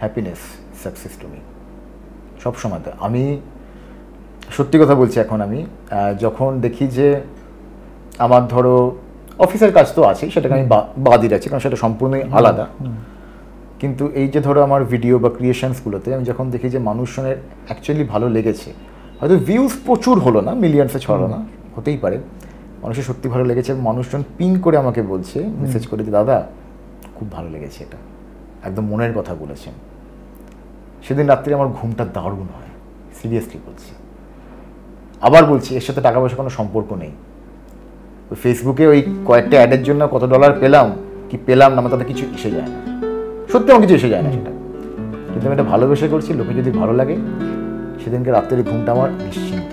Happiness, success to me সবসময়তে। আমি সত্যি কথা বলছি, এখন আমি যখন দেখি যে আমার ধরো অফিসের কাজ তো আছেই, সেটাকে আমি বাদই রাখছি কারণ সেটা সম্পূর্ণই আলাদা, কিন্তু এই যে ধরো আমার ভিডিও বা ক্রিয়েশনসগুলোতে আমি যখন দেখি যে মানুষজনের অ্যাকচুয়ালি ভালো লেগেছে, হয়তো ভিউজ প্রচুর হলো না, মিলিয়নসে ছড়ালো না, হতেই পারে, মানুষের সত্যি ভালো লেগেছে, মানুষজন পিন করে আমাকে বলছে, মেসেজ করে যে দাদা খুব ভালো লেগেছে, এটা একদম মনের কথা বলেছেন। সেদিন রাত্রে আমার ঘুমটা দারুণ হয়, সিরিয়াসলি বলছি। আবার বলছি, এর সাথে টাকা পয়সা কোনো সম্পর্ক নেই। ওই ফেসবুকে ওই কয়েকটা অ্যাডের জন্য কত ডলার পেলাম কি পেলাম না, আমার তাতে কিছু এসে যায় না, সত্যি আমার কিছু এসে যায় না সেটা। কিন্তু আমি এটা ভালোবেসে করছি, লোকে যদি ভালো লাগে, সেদিনকে রাত্রের ঘুমটা আমার নিশ্চিন্ত।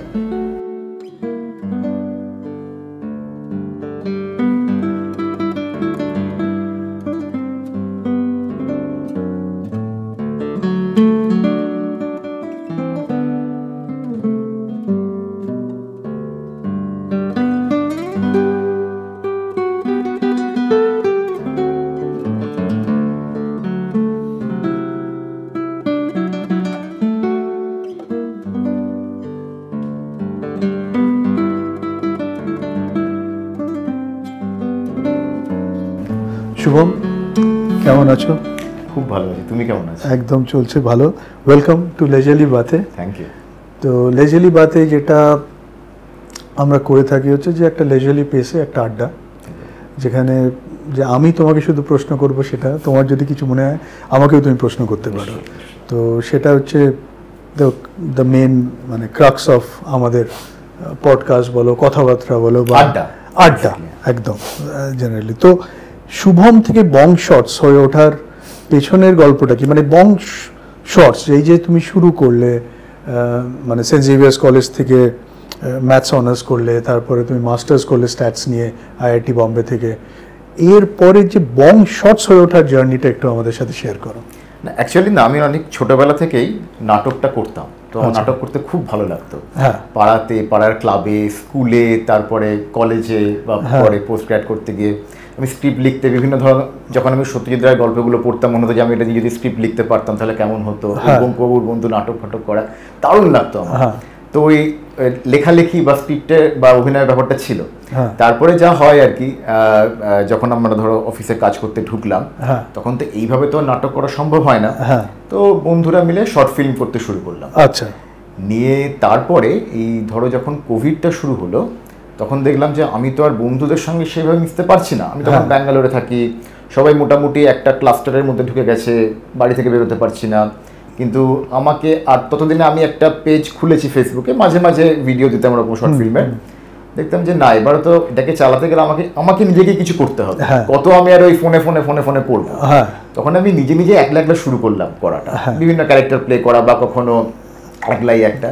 শুভম, কেমন আছো? খুব ভালো আছি, তুমি কেমন আছো? একদম চলছে ভালো। ওয়েলকাম টু লেজালি বাতে। Thank you. তো লেজালি বাতে যেটা আমরা করে থাকি হচ্ছে যে একটা লেজালি পেসে একটা আড্ডা, যেখানে যে আমি তোমাকে শুধু প্রশ্ন করব, সেটা তোমার যদি কিছু মনে হয় আমাকেও তুমি প্রশ্ন করতে পারো। তো সেটা হচ্ছে দ্য মেন মানে ক্রাক্স অফ আমাদের পডকাস্ট বলো, কথাবার্তা বলো বা আড্ডা একদম জেনারেলি। তো শুভম থেকে বং শর্টস হয়ে ওঠার পেছনের গল্পটা কি? মানে বং শর্টস এই যে তুমি শুরু করলে, মানে সেন্ট জেভিয়ার্স কলেজ থেকে ম্যাথস অনার্স করলে, তারপরে তুমি মাস্টার্স করলে স্ট্যাটস নিয়ে আইআইটি বম্বে থেকে, এরপরে যে বং শর্টস হয়ে ওঠার জার্নিটা একটু আমাদের সাথে শেয়ার করো। না, অ্যাকচুয়ালি না, আমি অনেক ছোটবেলা থেকেই নাটকটা করতাম, তো আমার নাটক করতে খুব ভালো লাগতো। পাড়াতে, পাড়ার ক্লাবে, স্কুলে, তারপরে কলেজে বা পরে পোস্ট গ্র্যাড করতে গিয়ে আমি স্ক্রিপ্ট লিখতে বিভিন্ন ধরনের, যখন আমি সত্যজিৎ রায়ের গল্পগুলো পড়তাম মনে হতো যে আমি এটা যদি স্ক্রিপ্ট লিখতে পারতাম তাহলে কেমন হতো, কবুর বন্ধু নাটক ফাটক করা দারুণ লাগতো আমার। তো ওই লেখালেখি বা স্ক্রিপ্টে বা অভিনয়ের ব্যাপারটা ছিল। তারপরে যা হয় আর কি, যখন আমরা ধরো অফিসে কাজ করতে ঢুকলাম, তখন তো এইভাবে তো নাটক করা সম্ভব হয় না, তো বন্ধুরা মিলে শর্ট ফিল্ম করতে শুরু করলাম। আচ্ছা, নিয়ে তারপরে এই ধরো যখন কোভিডটা শুরু হলো, তখন দেখলাম যে আমি তো আর বন্ধুদের সঙ্গে সেভাবে মিশতে পারছি না। আমি তখন ব্যাঙ্গালোরে থাকি, সবাই মোটামুটি একটা ক্লাস্টারের মধ্যে ঢুকে গেছে, বাড়ি থেকে বেরোতে পারছি না। কিন্তু আমাকে আর ততদিনে আমি একটা পেজ খুলেছি ফেসবুকে, মাঝে মাঝে ভিডিও দিতাম ওরকম শর্ট ফিল্মের। দেখতাম যে না, এবার তো এটাকে চালাতে গেলে আমাকে নিজেকে কিছু করতে হবে, কত আমি আর ওই ফোনে পড়বো। তখন আমি নিজে নিজে একলা একলা শুরু করলাম করাটা, বিভিন্ন ক্যারেক্টার প্লে করা বা কখনো একলাই একটা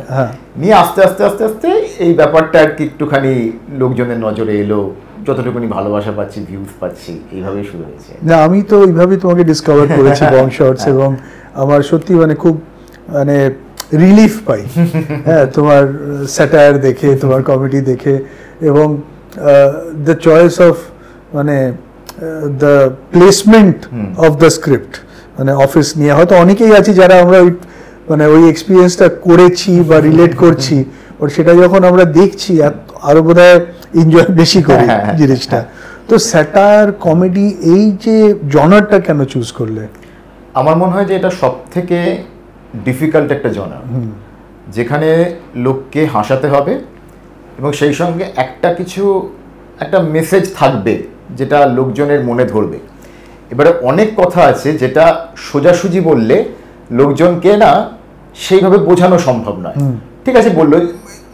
নিয়ে আস্তে আস্তে আস্তে আস্তে এই ব্যাপারটা আর কি একটুখানি লোকজনের নজরে এলো, যতটুকুনি ভালোবাসা পাচ্ছি, ভিউজ পাচ্ছি, এইভাবেই শুরু হয়েছে। না, আমি তো এইভাবেই তোমাকে ডিসকভার করেছি বং শর্টস, এবং আমার সত্যি মানে খুব মানে রিলিফ পাই হ্যাঁ তোমার স্যাটায়ার দেখে, তোমার কমেডি দেখে, এবং দ্য চয়েস অফ মানে the placement of the script, মানে অফিস নিয়ে হয়তো অনেকেই আছি যারা আমরা ওই মানে ওই এক্সপিরিয়েন্সটা করেছি বা রিলেট করছি, বাট সেটা যখন আমরা দেখছি আরো বোধহয় এনজয় বেশি করি জিনিসটা। তো স্যাটায়ার, কমেডি, এই যে জনারটা কেন চুজ করলে? আমার মনে হয় যে এটা সব থেকে ডিফিকাল্ট একটা জনার, যেখানে লোককে হাসাতে হবে এবং সেই সঙ্গে একটা মেসেজ থাকবে যেটা লোকজনের মনে ধরবে। এবারে অনেক কথা আছে যেটা সোজাসুজি বললে লোকজনকে না সেইভাবে বোঝানো সম্ভব নয়। ঠিক আছে বললো,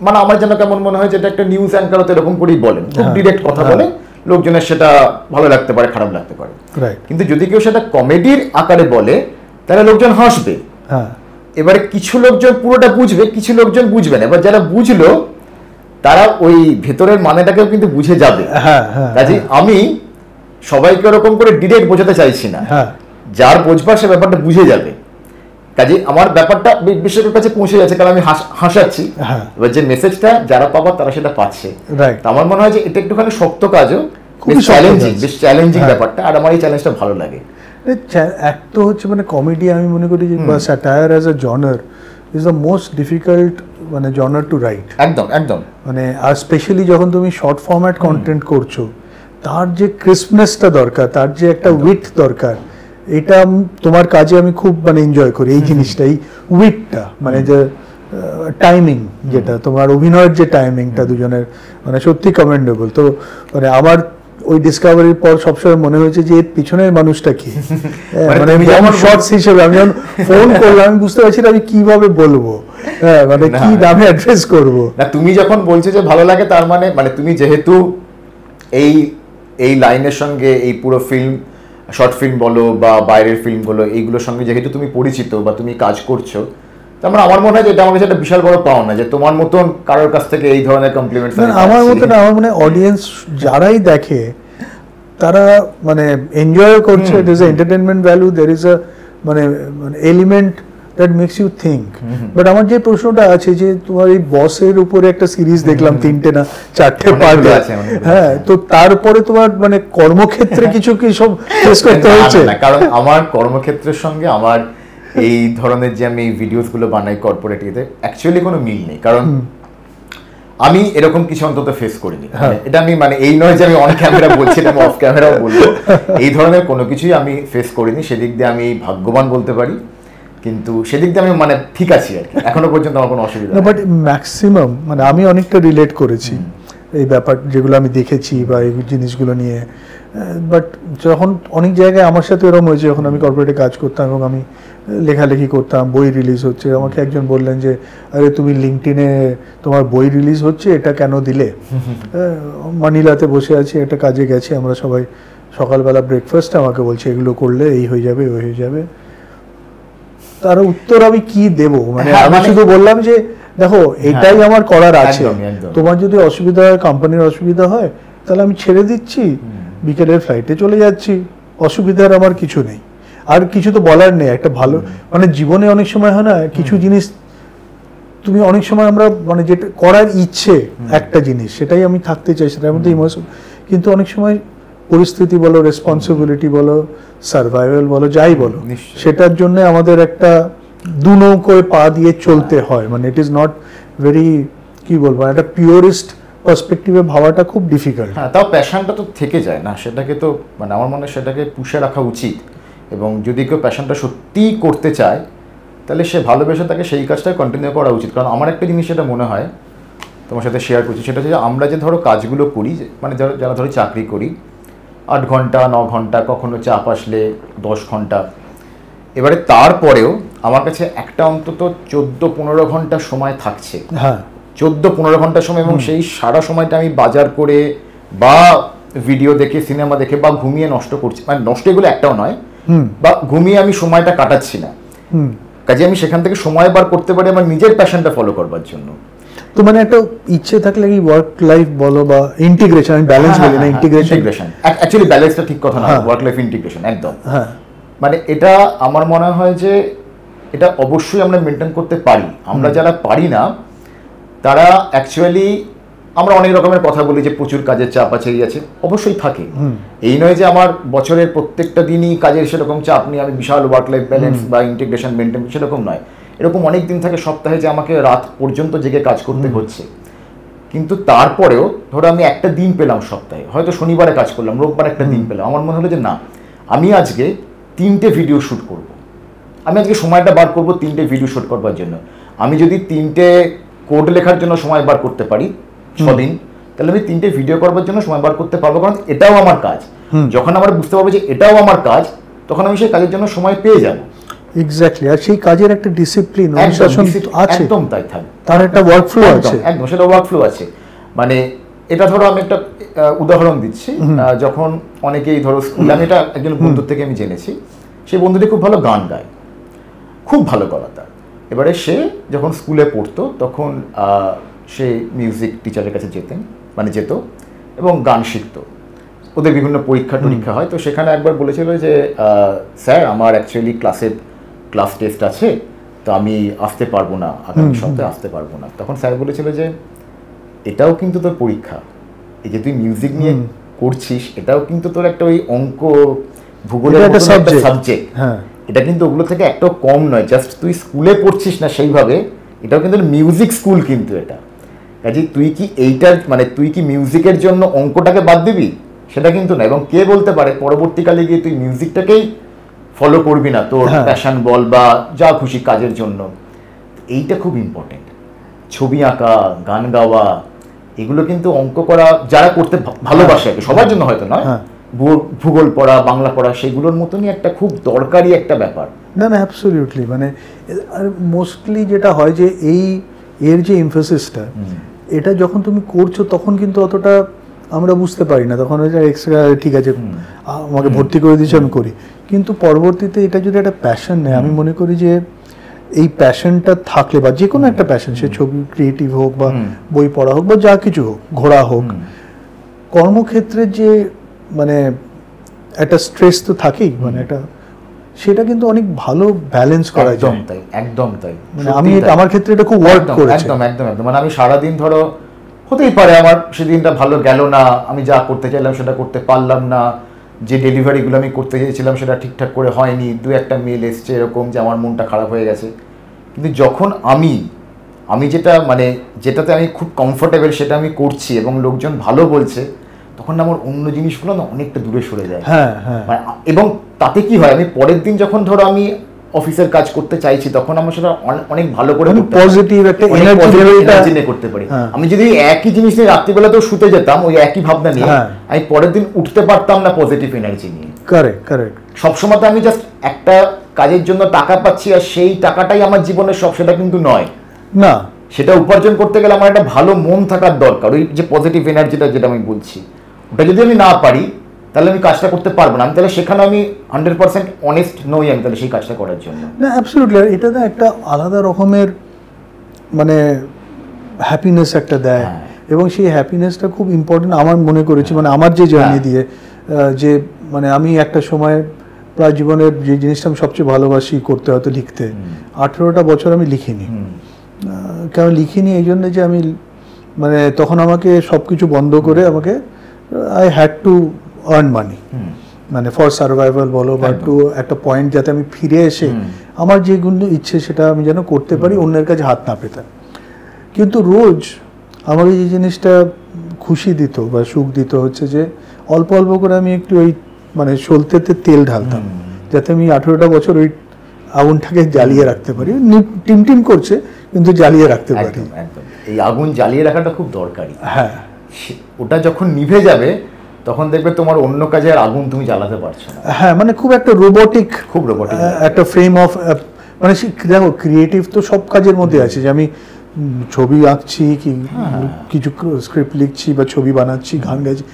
মানে আমার যেন কেমন মনে হয় যেটা একটা নিউজ অ্যাঙ্কার তো এরকম করেই বলেন, খুব ডিরেক্ট কথা বলে, লোকজনের সেটা ভালো লাগতে পারে, খারাপ লাগতে পারে। কিন্তু যদি কেউ সেটা কমেডির আকারে বলে তাহলে লোকজন হাসবে। এবারে কিছু লোকজন পুরোটা বুঝবে, কিছু লোকজন বুঝবে না। এবার যারা বুঝলো তারা ওই ভেতরের মানেটাকেও কিন্তু বুঝে যাবে। কাজে আমি সবাইকে ওরকম করে ডিরেক্ট বোঝাতে চাইছি না, যার বুঝবার সে ব্যাপারটা বুঝে যাবে। কাজে আমার ব্যাপারটা বিশ্বের কাছে পৌঁছে যাচ্ছে, কারণ আমি হাসাচ্ছি। এবার যে মেসেজটা যারা পাবার তারা সেটা পাচ্ছে। আমার মনে হয় যে এটা একটুখানি শক্ত কাজও, বেশ চ্যালেঞ্জিং ব্যাপারটা, আর আমার এই চ্যালেঞ্জটা ভালো লাগে। এক তো হচ্ছে মানে কমেডি আমি মনে করি যে বা satire as a genre is the most difficult মানে জনার টু রাইট। একদম একদম। মানে আর স্পেশালি যখন তুমি শর্ট ফরম্যাট কন্টেন্ট করছো, তার যে ক্রিসপনেসটা দরকার, তার যে একটা উইথ দরকার, এটা তোমার কাজে আমি খুব মানে এনজয় করি এই জিনিসটা, এই উইথটা, মানে যে টাইমিং, যেটা তোমার অভিনয়ের যে টাইমিংটা দুজনের মানে সত্যি কমেন্ডেবল। তো মানে আমার ওই ডিসকভারির পর সবসময় মনে হয়েছে যে এর পিছনের মানুষটা কি, মানে আমি যেমন শর্টস হিসেবে আমি যখন ফোন করলাম আমি বুঝতে পারছি না আমি কিভাবে বলবো, মানে কি নামে অ্যাড্রেস করবো। না তুমি যখন বলছো যে ভালো লাগে, তার মানে মানে তুমি যেহেতু এই এই লাইনের সঙ্গে এই পুরো ফিল্ম, শর্ট ফিল্ম বলো বা বাইরের ফিল্ম বলো, এইগুলোর সঙ্গে যেহেতু তুমি পরিচিত বা তুমি কাজ করছো, তারপরে আমার মনে হয় যে এটা আমার কাছে একটা বিশাল বড় পাওনা যে তোমার মতন কারোর কাছ থেকে এই ধরনের কমপ্লিমেন্টস। আমার মতন আমার মানে অডিয়েন্স যারাই দেখে তারা মানে এনজয় করছে, it is entertainment value, there is a মানে element that makes you think. But আমার যে প্রশ্নটা আছে যে তোমার এই বসের উপরে একটা সিরিজ দেখলাম 3টে না 4টে পার্ট আছে, হ্যাঁ, তো তারপরে তোমার মানে কর্মক্ষেত্রে কিছু কি সব ফেস করতে হয়েছে? কারণ আমার কর্মক্ষেত্রের সঙ্গে আমার এই ধরনের যে আমি ভিডিওস গুলো বানাই কর্পোরেট এতে অ্যাকচুয়ালি কোনো মিল নেই। কারণ আমি এরকম কিছু অন্তত ফেস করিনি। এটা আমি মানে এই নয় যে আমি অন ক্যামেরা বলছি, আমি অফ ক্যামেরাও বলবো, এই ধরনের কোনো কিছুই আমি ফেস করিনি। সেদিক দিয়ে আমি ভাগ্যবান বলতে পারি, কিন্তু সেদিক দিয়ে আমি মানে ঠিক আছি আর কি, এখনো পর্যন্ত আমার কোনো অসুবিধা নেই। বাট ম্যাক্সিমাম মানে আমি অনেকটা রিলেট করেছি এই ব্যাপার যেগুলো আমি দেখেছি বা এই জিনিসগুলো নিয়ে। বাট যখন অনেক জায়গায় আমার সাথে এরকম হয়েছে, যখন আমি কর্পোরেটে কাজ করতাম এবং আমি লেখালেখি করতাম, বই রিলিজ হচ্ছে, আমাকে একজন বললেন যে আরে তুমি লিঙ্কডইনে তোমার বই রিলিজ হচ্ছে, এটা কেন দিলে? মানিলাতে বসে আছি, একটা কাজে গেছি আমরা সবাই, সকালবেলা ব্রেকফাস্ট, আমাকে বলছে এগুলো করলে এই হয়ে যাবে ওই হয়ে যাবে। তার উত্তর আমি কি দেব? মানে আমি শুধু বললাম যে দেখো এটাই আমার করার আছে, তোমার যদি অসুবিধা হয়, কোম্পানির অসুবিধা হয়, তাহলে আমি ছেড়ে দিচ্ছি, বিকেলের ফ্লাইটে চলে যাচ্ছি, অসুবিধার আমার কিছু নেই। আর কিছু তো বলার নেই। একটা ভালো মানে জীবনে অনেক সময় হয় না কিছু জিনিস তুমি অনেক সময় আমরা মানে যেটা করার ইচ্ছে একটা জিনিস, সেটাই আমি থাকতে চাই, সেটার মধ্যে ইমোশন, কিন্তু অনেক সময় পরিস্থিতি বলো, রেসপন্সিবিলিটি বলো, সার্ভাইভাল বলো, যাই বলো, সেটার জন্য আমাদের একটা দু নৌকোয় পা দিয়ে চলতে হয়। মানে ইট ইজ নট ভেরি কি বলবো, একটা পিওরিস্ট পার্সপেক্টিভে ভাবাটা খুব ডিফিকাল্ট। হ্যাঁ, তাও প্যাশনটা তো থেকে যায় না, সেটাকে তো মানে আমার মনে হয় সেটাকে পুষে রাখা উচিত। এবং যদি কেউ প্যাশনটা সত্যিই করতে চায়, তাহলে সে ভালোবেসে তাকে সেই কাজটাই কন্টিনিউ করা উচিত। কারণ আমার একটা জিনিস সেটা মনে হয় তোমার সাথে শেয়ার করছি, সেটা হচ্ছে যে আমরা যে ধরো কাজগুলো করি, মানে যারা ধরো চাকরি করি 8 ঘন্টা 9 ঘন্টা, কখনো চাপ আসলে 10 ঘন্টা, এবারে তারপরেও আমার কাছে একটা অন্তত 14-15 ঘন্টা সময় থাকছে। হ্যাঁ, 14-15 ঘন্টা সময়, এবং সেই সারা সময়টা আমি বাজার করে বা ভিডিও দেখে, সিনেমা দেখে বা ঘুমিয়ে নষ্ট করছি। মানে নষ্ট এগুলো একটাও নয়, বা ঘুমিয়ে আমি সময়টা কাটাচ্ছি না। কাজে আমি সেখান থেকে সময় বার করতে পারি আমার নিজের প্যাশনটা ফলো করবার জন্য। তো মানে একটা ইচ্ছে থাকলে কি ওয়ার্ক লাইফ বলো বা ইন্টিগ্রেশন, আমি ব্যালেন্স বলি না, ইন্টিগ্রেশন অ্যাকচুয়ালি ব্যালেন্সটা ঠিক কথা না, ওয়ার্ক লাইফ ইন্টিগ্রেশন একদম। হ্যাঁ, মানে এটা আমার মনে হয় যে এটা অবশ্যই আমরা মেনটেন করতে পারি। আমরা যারা পারি না তারা অ্যাকচুয়ালি, আমরা অনেক রকমের কথা বলি যে প্রচুর কাজের চাপ আছে, এই আছে, অবশ্যই থাকে। এই নয় যে আমার বছরের প্রত্যেকটা দিনই কাজের সেরকম চাপ নিয়ে আমি বিশাল ওয়ার্ক লাইফ ব্যালেন্স বা ইন্টিগ্রেশন মেনটেন, সেরকম নয়। এরকম অনেক দিন থাকে সপ্তাহে যে আমাকে রাত পর্যন্ত জেগে কাজ করতে হচ্ছে, কিন্তু তারপরেও ধরো আমি একটা দিন পেলাম সপ্তাহে, হয়তো শনিবারে কাজ করলাম, রোববার একটা দিন পেলাম, আমার মনে হলো যে না, আমি আজকে 3টে ভিডিও শ্যুট করব, আমি আজকে সময়টা বার করব 3টে ভিডিও শ্যুট করবার জন্য। আমি যদি 3টে কোড লেখার জন্য সময় বার করতে পারি 6 দিন, তাহলে আমি 3টে ভিডিও করবার জন্য সময় বার করতে পারবো, কারণ এটাও আমার কাজ। যখন আমরা বুঝতে পারবো যে এটাও আমার কাজ, তখন আমি সেই কাজের জন্য সময় পেয়ে যাবো। এক্স্যাক্টলি। আর সেই কাজের একটা ডিসিপ্লিন, অনুশাসন আছে, একদম তাই থাকবে, তার একটা ওয়ার্কফ্লো আছে, একদম সেটা ওয়ার্কফ্লো আছে। মানে এটা ধরো আমি একটা উদাহরণ দিচ্ছি, যখন অনেকেই ধরো স্কুলে, আমি এটা একজন বন্ধুর থেকে আমি জেনেছি, সেই বন্ধুটি খুব ভালো গান গায়, খুব ভালো গলা তার। এবারে সে যখন স্কুলে পড়তো তখন সে মিউজিক টিচারের কাছে যেত এবং গান শিখতো। ওদের বিভিন্ন পরীক্ষা টরীক্ষা হয়, তো সেখানে একবার বলেছিল যে স্যার আমার অ্যাকচুয়ালি ক্লাস টেস্ট আছে, তো আমি আসতে পারবো না, আগামী সপ্তাহে আসতে পারবো না। তখন স্যার বলেছিল যে এটাও কিন্তু তোর পরীক্ষা, এই যে তুই মিউজিক নিয়ে করছিস, এটাও কিন্তু তোর একটা ওই অঙ্ক ভূগোলের এটা একটা মতন একটা subject। সাবজেক্ট, হ্যাঁ এটা কিন্তু ওগুলো থেকে একটাও কম নয়। জাস্ট তুই স্কুলে পড়ছিস না সেইভাবে, এটাও কিন্তু মিউজিক স্কুল কিন্তু এটা। কাজে তুই কি এইটার মানে তুই কি মিউজিকের জন্য অঙ্কটাকে বাদ দিবি, সেটা কিন্তু না। এবং কে বলতে পারে পরবর্তীকালে গিয়ে তুই মিউজিকটাকেই ফলো করবি না তোর প্যাশন বল বা যা খুশি কাজের জন্য। এইটা খুব ইম্পর্টেন্ট। ছবি আঁকা, গান গাওয়া, এগুলো কিন্তু অঙ্ক করা যারা করতে ভালোবাসে, সবার জন্য হয়তো নয়, ভূগোল পড়া, বাংলা পড়া, সেগুলোর মতনই একটা খুব দরকারি একটা ব্যাপার। না না অ্যাবসলিউটলি, মানে আর মোস্টলি যেটা হয় যে এর যে এমফেসিসটা, এটা যখন তুমি করছো তখন কিন্তু অতটা আমরা বুঝতে পারি না, তখন এক্সট্রা ঠিক আছে আমাকে ভর্তি করে দিয়েছে আমি করি। কিন্তু পরবর্তীতে এটা যদি একটা প্যাশন নেয়, আমি মনে করি যে এই প্যাশনটা থাকলে বা যে কোনো একটা প্যাশন, সে ছবি ক্রিয়েটিভ হোক বা বই পড়া হোক বা যা কিছু হোক, ঘোরা হোক, কর্মক্ষেত্রের যে মানে একটা স্ট্রেস তো থাকেই, মানে একটা সেটা কিন্তু অনেক ভালো ব্যালেন্স করা যায়। একদম তাই, একদম তাই। মানে আমি আমার ক্ষেত্রে এটা খুব ওয়ার্ক করেছে। একদম একদম একদম। মানে আমি সারাদিন ধরো হতেই পারে আমার সেদিনটা ভালো গেল না, আমি যা করতে চাইলাম সেটা করতে পারলাম না, যে ডেলিভারিগুলো আমি করতে চেয়েছিলাম সেটা ঠিকঠাক করে হয়নি, দু একটা মেল এসছে এরকম যে আমার মনটা খারাপ হয়ে গেছে। কিন্তু যখন আমি যেটা মানে যেটাতে আমি খুব কমফোর্টেবল সেটা আমি করছি এবং লোকজন ভালো বলছে, তখন আমার অন্য জিনিসগুলো না অনেকটা দূরে সরে যায়। হ্যাঁ হ্যাঁ। এবং তাতে কি হয়, আমি পরের দিন যখন ধরো আমি অফিসের কাজ করতে চাইছি, তখন আমার সেটা অনেক ভালো করে পজিটিভ একটা এনার্জি নিয়ে করতে পারি। আমি যদি একই জিনিস নিয়ে রাত্রিবেলাতেও শুতে যেতাম ওই একই ভাবনা নিয়ে, আমি পরের দিন উঠতে পারতাম না পজিটিভ এনার্জি নিয়ে। Correct correct. সবসময় তো আমি জাস্ট একটা কাজের জন্য টাকা পাচ্ছি আর সেই টাকাটাই আমার জীবনের সব, সেটা কিন্তু নয় না। সেটা উপার্জন করতে গেলে আমার একটা ভালো মন থাকার দরকার। ওই যে পজিটিভ এনার্জিটা যেটা আমি বলছি, ওটা যদি আমি না পারি তাহলে আমি কাজটা করতে পারবো না। আমি তাহলে সেখানে আমি 100% অনেস্ট নই আমি তাহলে সেই কাজটা করার জন্য। না অ্যাবসলিউটলি, এটা তো একটা আলাদা রকমের মানে হ্যাপিনেস একটা দেয়, এবং সেই হ্যাপিনেসটা খুব ইম্পর্টেন্ট আমার মনে করেছি। মানে আমার যে জার্নি দিয়ে যে মানে আমি একটা সময় প্রায় জীবনের যে জিনিসটা আমি সবচেয়ে ভালোবাসি করতে, হয়তো লিখতে, 18টা বছর আমি লিখিনি। কেন লিখিনি? এই জন্য যে আমি মানে তখন আমাকে সব কিছু বন্ধ করে আমাকে I had to earn money, মানে ফর সার্ভাইভাল বলো বা টু একটা পয়েন্ট যাতে আমি ফিরে এসে আমার যেগুলো ইচ্ছে সেটা আমি যেন করতে পারি, অন্যের কাছে হাত না পেতাম। কিন্তু রোজ আমাকে যে জিনিসটা খুশি দিত বা সুখ দিত হচ্ছে যে অল্প অল্প করে আমি একটু ওই মানে সলতেতে তেল ঢালতাম, যাতে আমি 18টা বছর ওই আগুনটাকে জ্বালিয়ে রাখতে পারি। টিমটিম করছে কিন্তু জ্বালিয়ে রাখতে পারি। একদম, এই আগুন জ্বালিয়ে রাখাটা খুব দরকারি। হ্যাঁ, ওটা যখন নিভে যাবে তখন দেখবে তোমার অন্য কাজে আর আগুন তুমি জ্বালাতে পারছো না। হ্যাঁ, মানে খুব একটা রোবটিক একটা ফ্রেম অফ মানে দেখো ক্রিয়েটিভ তো সব কাজের মধ্যে আছে, যে আমি ছবি আঁকছি কি কিছু স্ক্রিপ্ট লিখছি বা ছবি বানাচ্ছি, গান গাইছি,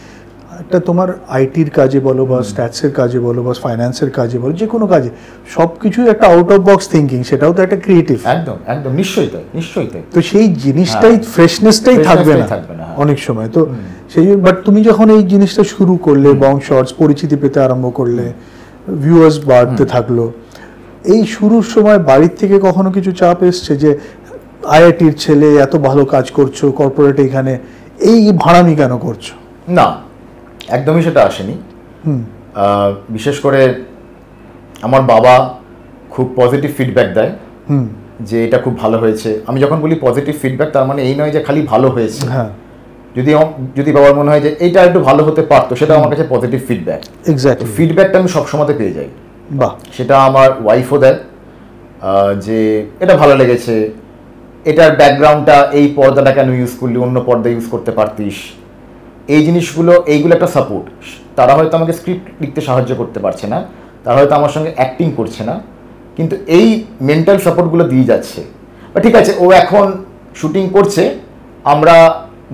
একটা তোমার আইটির কাজে বলো বা স্ট্যাটসের কাজে বলো বা ফাইন্যান্সের কাজে বলো, যে কোনো কাজে সব কিছুই একটা আউট অফ বক্স থিঙ্কিং, সেটাও তো একটা ক্রিয়েটিভ। একদম একদম, নিশ্চয়ই তাই, নিশ্চয়ই তাই। তো সেই জিনিসটাই ফ্রেশনেসটাই থাকবে না অনেক সময়। তো সেই বাট তুমি যখন এই জিনিসটা শুরু করলে, বং শর্টস পরিচিতি পেতে আরম্ভ করলে, ভিউয়ার্স বাড়তে থাকলো, এই শুরুর সময় বাড়ির থেকে কখনো কিছু চাপ এসছে যে আইআইটির ছেলে এত ভালো কাজ করছো কর্পোরেট, এখানে এই ভাড়ামি কেন করছো? না, একদমই সেটা আসেনি। বিশেষ করে আমার বাবা খুব পজিটিভ ফিডব্যাক দেয় যে এটা খুব ভালো হয়েছে। আমি যখন বলি পজিটিভ ফিডব্যাক, তার মানে এই নয় যে খালি ভালো হয়েছে। যদি বাবার মনে হয় যে এইটা একটু ভালো হতে পারতো, সেটা আমার কাছে পজিটিভ ফিডব্যাক। এক্স্যাক্টলি, ফিডব্যাকটা আমি সবসময় পেয়ে যাই। বাহ, সেটা আমার ওয়াইফও দেয় যে এটা ভালো লেগেছে, এটার ব্যাকগ্রাউন্ডটা এই পর্দাটা কেন ইউজ করলি, অন্য পর্দা ইউজ করতে পারতিস। এই জিনিসগুলো, এইগুলো একটা সাপোর্ট। তারা হয়তো আমাকে স্ক্রিপ্ট লিখতে সাহায্য করতে পারছে না, তারা হয়তো আমার সঙ্গে অ্যাক্টিং করছে না, কিন্তু এই মেন্টাল সাপোর্টগুলো দিয়ে যাচ্ছে। বা ঠিক আছে, ও এখন শুটিং করছে, আমরা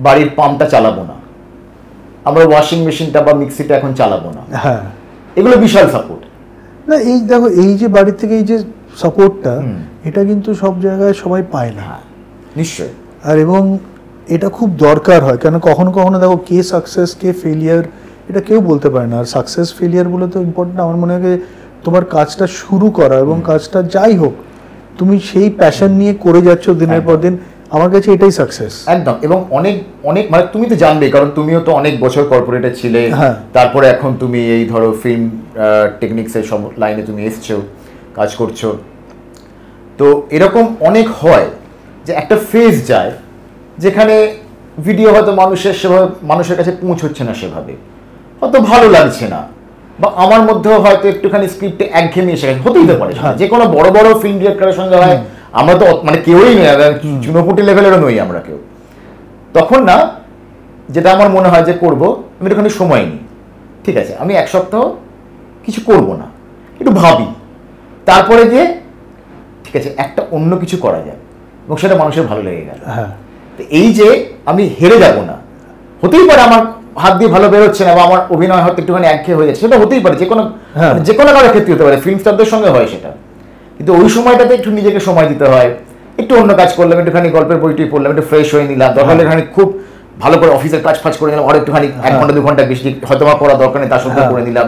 বাড়ির পাম্পটা চালাবো না, আমরা ওয়াশিং মেশিনটা বা মিক্সিটা এখন চালাবো না। হ্যাঁ, এগুলো বিশাল সাপোর্ট। না এই দেখো, এই যে বাড়ির থেকে এই যে সাপোর্টটা, এটা কিন্তু সব জায়গায় সবাই পায় না। নিশ্চয়ই। আর এবং এটা খুব দরকার হয়, কেন কখনো কখনো দেখো কে সাকসেস কে ফেলিয়ার এটা কেউ বলতে পারে না। আর সাকসেস ফেলিয়ার বলে তো ইম্পর্টেন্ট আমার মনে হয় তোমার কাজটা শুরু করা এবং কাজটা যাই হোক তুমি সেই প্যাশন নিয়ে করে যাচ্ছ দিনের পর দিন, আমার কাছে এটাই সাকসেস। একদম। এবং অনেক অনেক মানে তুমি তো জানবে, কারণ তুমিও তো অনেক বছর কর্পোরেটে ছিলে, তারপরে এখন তুমি এই ধরো ফিল্ম টেকনিক্সের সব লাইনে তুমি এসছো, কাজ করছো। তো এরকম অনেক হয় যে একটা ফেজ যায় যেখানে ভিডিও হয়তো মানুষের কাছে পৌঁছচ্ছে না সেভাবে, হয়তো ভালো লাগছে না, বা আমার মধ্যেও হয়তো একটুখানি স্ক্রিপ্টে একঘেয়েমি এসে গেছে, হতেই পারে। যে কোনো বড় বড় ফিল্ম ডিরেক্টরের সঙ্গে হয়, আমরা তো মানে কেউই নেই, চুনোপুটি লেভেলেরও নই আমরা কেউ। তখন না যেটা আমার মনে হয় যে করবো, আমি একটুখানি সময় নিই, ঠিক আছে আমি 1 সপ্তাহ কিছু করব না, একটু ভাবি, তারপরে গিয়ে ঠিক আছে একটা অন্য কিছু করা যায়, এবং সেটা মানুষের ভালো লেগে গেল। তো এই যে আমি হেরে যাব না, হতেই পারে আমার হাত দিয়ে ভালো বেরোচ্ছে না, বা আমার অভিনয় হয়তো একটুখানি একঘেয়ে হয়ে যাচ্ছে, সেটা হতেই পারে, যে কোনো কারোর ক্ষেত্রে হতে পারে, ফিল্ম স্টারদের সঙ্গে হয় সেটা। কিন্তু ওই সময়টাতে একটু নিজেকে সময় দিতে হয়, একটু অন্য কাজ করলাম, একটুখানি গল্পের বইটি পড়লাম, একটু ফ্রেশ হয়ে নিলাম, দরকার হলে খুব ভালো করে অফিসের কাজ ফাজ করে নিলাম, আর একটুখানি 1 ঘন্টা 2 ঘন্টা বেশি হয়তো আমার করা দরকার নেই তার সঙ্গে করে নিলাম,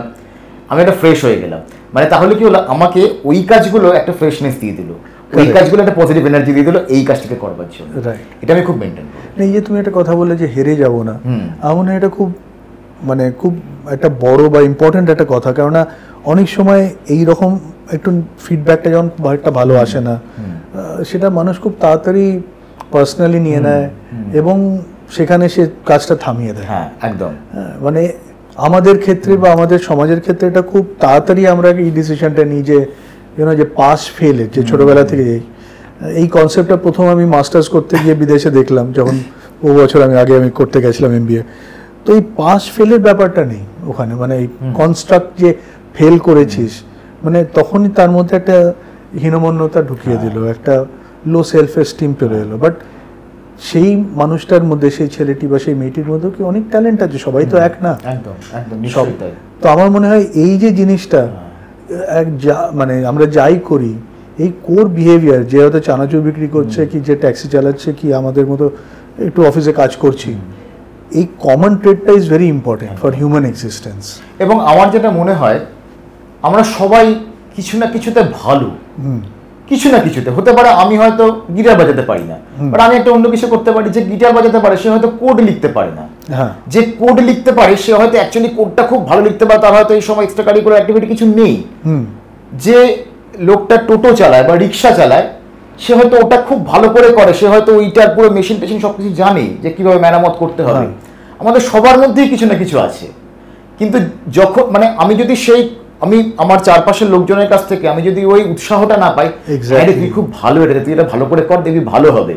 আমি একটা ফ্রেশ হয়ে গেলাম। মানে তাহলে কি হলো, আমাকে ওই কাজগুলো একটা ফ্রেশনেস দিয়ে দিল, ওই কাজগুলো একটা পজিটিভ এনার্জি দিয়ে দিল এই কাজটাকে করবার জন্য। এটা আমি খুব মেনটেন করি। এই যে তুমি একটা কথা বললে যে হেরে যাব না, আমার এটা খুব মানে খুব একটা বড় বা ইম্পর্টেন্ট একটা কথা, কেননা অনেক সময় এই রকম একটু ফিডব্যাকটা যখন একটা ভালো আসে না, সেটা মানুষ খুব তাড়াতাড়ি পার্সোনালি নিয়ে নেয় এবং সেখানে সে কাজটা থামিয়ে দেয়। হ্যাঁ একদম। মানে আমাদের ক্ষেত্রে বা আমাদের সমাজের ক্ষেত্রে এটা খুব তাড়াতাড়ি আমরা এই ডিসিশনটা নিই যে যে পাস ফেলে, যে ছোটবেলা থেকে এই কনসেপ্টটা প্রথম আমি মাস্টার্স করতে গিয়ে বিদেশে দেখলাম, যখন বহু বছর আমি করতে গেছিলাম MBA। তো এই পাস ফেলের ব্যাপারটা নেই ওখানে, মানে এই কনস্ট্রাক্ট যে ফেল করেছিস, মানে তখনই তার মধ্যে একটা হীনমন্যতা ঢুকিয়ে দিল, একটা লো সেলফ এস্টিম চলে এলো। বাট সেই মানুষটার মধ্যে, সেই ছেলেটি বা সেই মেয়েটির মধ্যে কি অনেক ট্যালেন্ট আছে, সবাই তো এক না। একদম একদম। তো আমার মনে হয় এই যে জিনিসটা মানে আমরা যাই করি, এই কোর বিহেভিয়ার, যে হয়তো চানাচুর বিক্রি করছে, কি যে ট্যাক্সি চালাচ্ছে, কি আমাদের মতো একটু অফিসে কাজ করছি, এই কমন ট্রেডটা is very important for human existence. এবং আমার যেটা মনে হয়, আমরা সবাই কিছু না কিছুতে ভালো, কিছু না কিছুতে হতে পারে। আমি হয়তো গিটার বাজাতে পারি না, বাট আমি একটা অন্য কিছু করতে পারি। যে গিটার বাজাতে পারে সে হয়তো কোড লিখতে পারে না, যে কোড লিখতে পারে সে হয়তো অ্যাকচুয়ালি কোডটা খুব ভালো লিখতে পারে, তার হয়তো এই সময় এক্সট্রা কারিকুলার অ্যাক্টিভিটি কিছু নেই। যে লোকটা টোটো চালায় বা রিক্সা চালায়, সে হয়তো ওটা খুব ভালো করে করে, সে হয়তো ওইটার পুরো মেশিন টেশিন সবকিছু জানে যে কিভাবে মেরামত করতে হবে। আমাদের সবার মধ্যেই কিছু না কিছু আছে, কিন্তু যখন মানে আমি আমার চারপাশের লোকজনের কাছ থেকে আমি যদি ওই উৎসাহটা না পাই, তুই খুব ভালো, এটা তুই এটা ভালো করে কর, দেখবি ভালো হবে,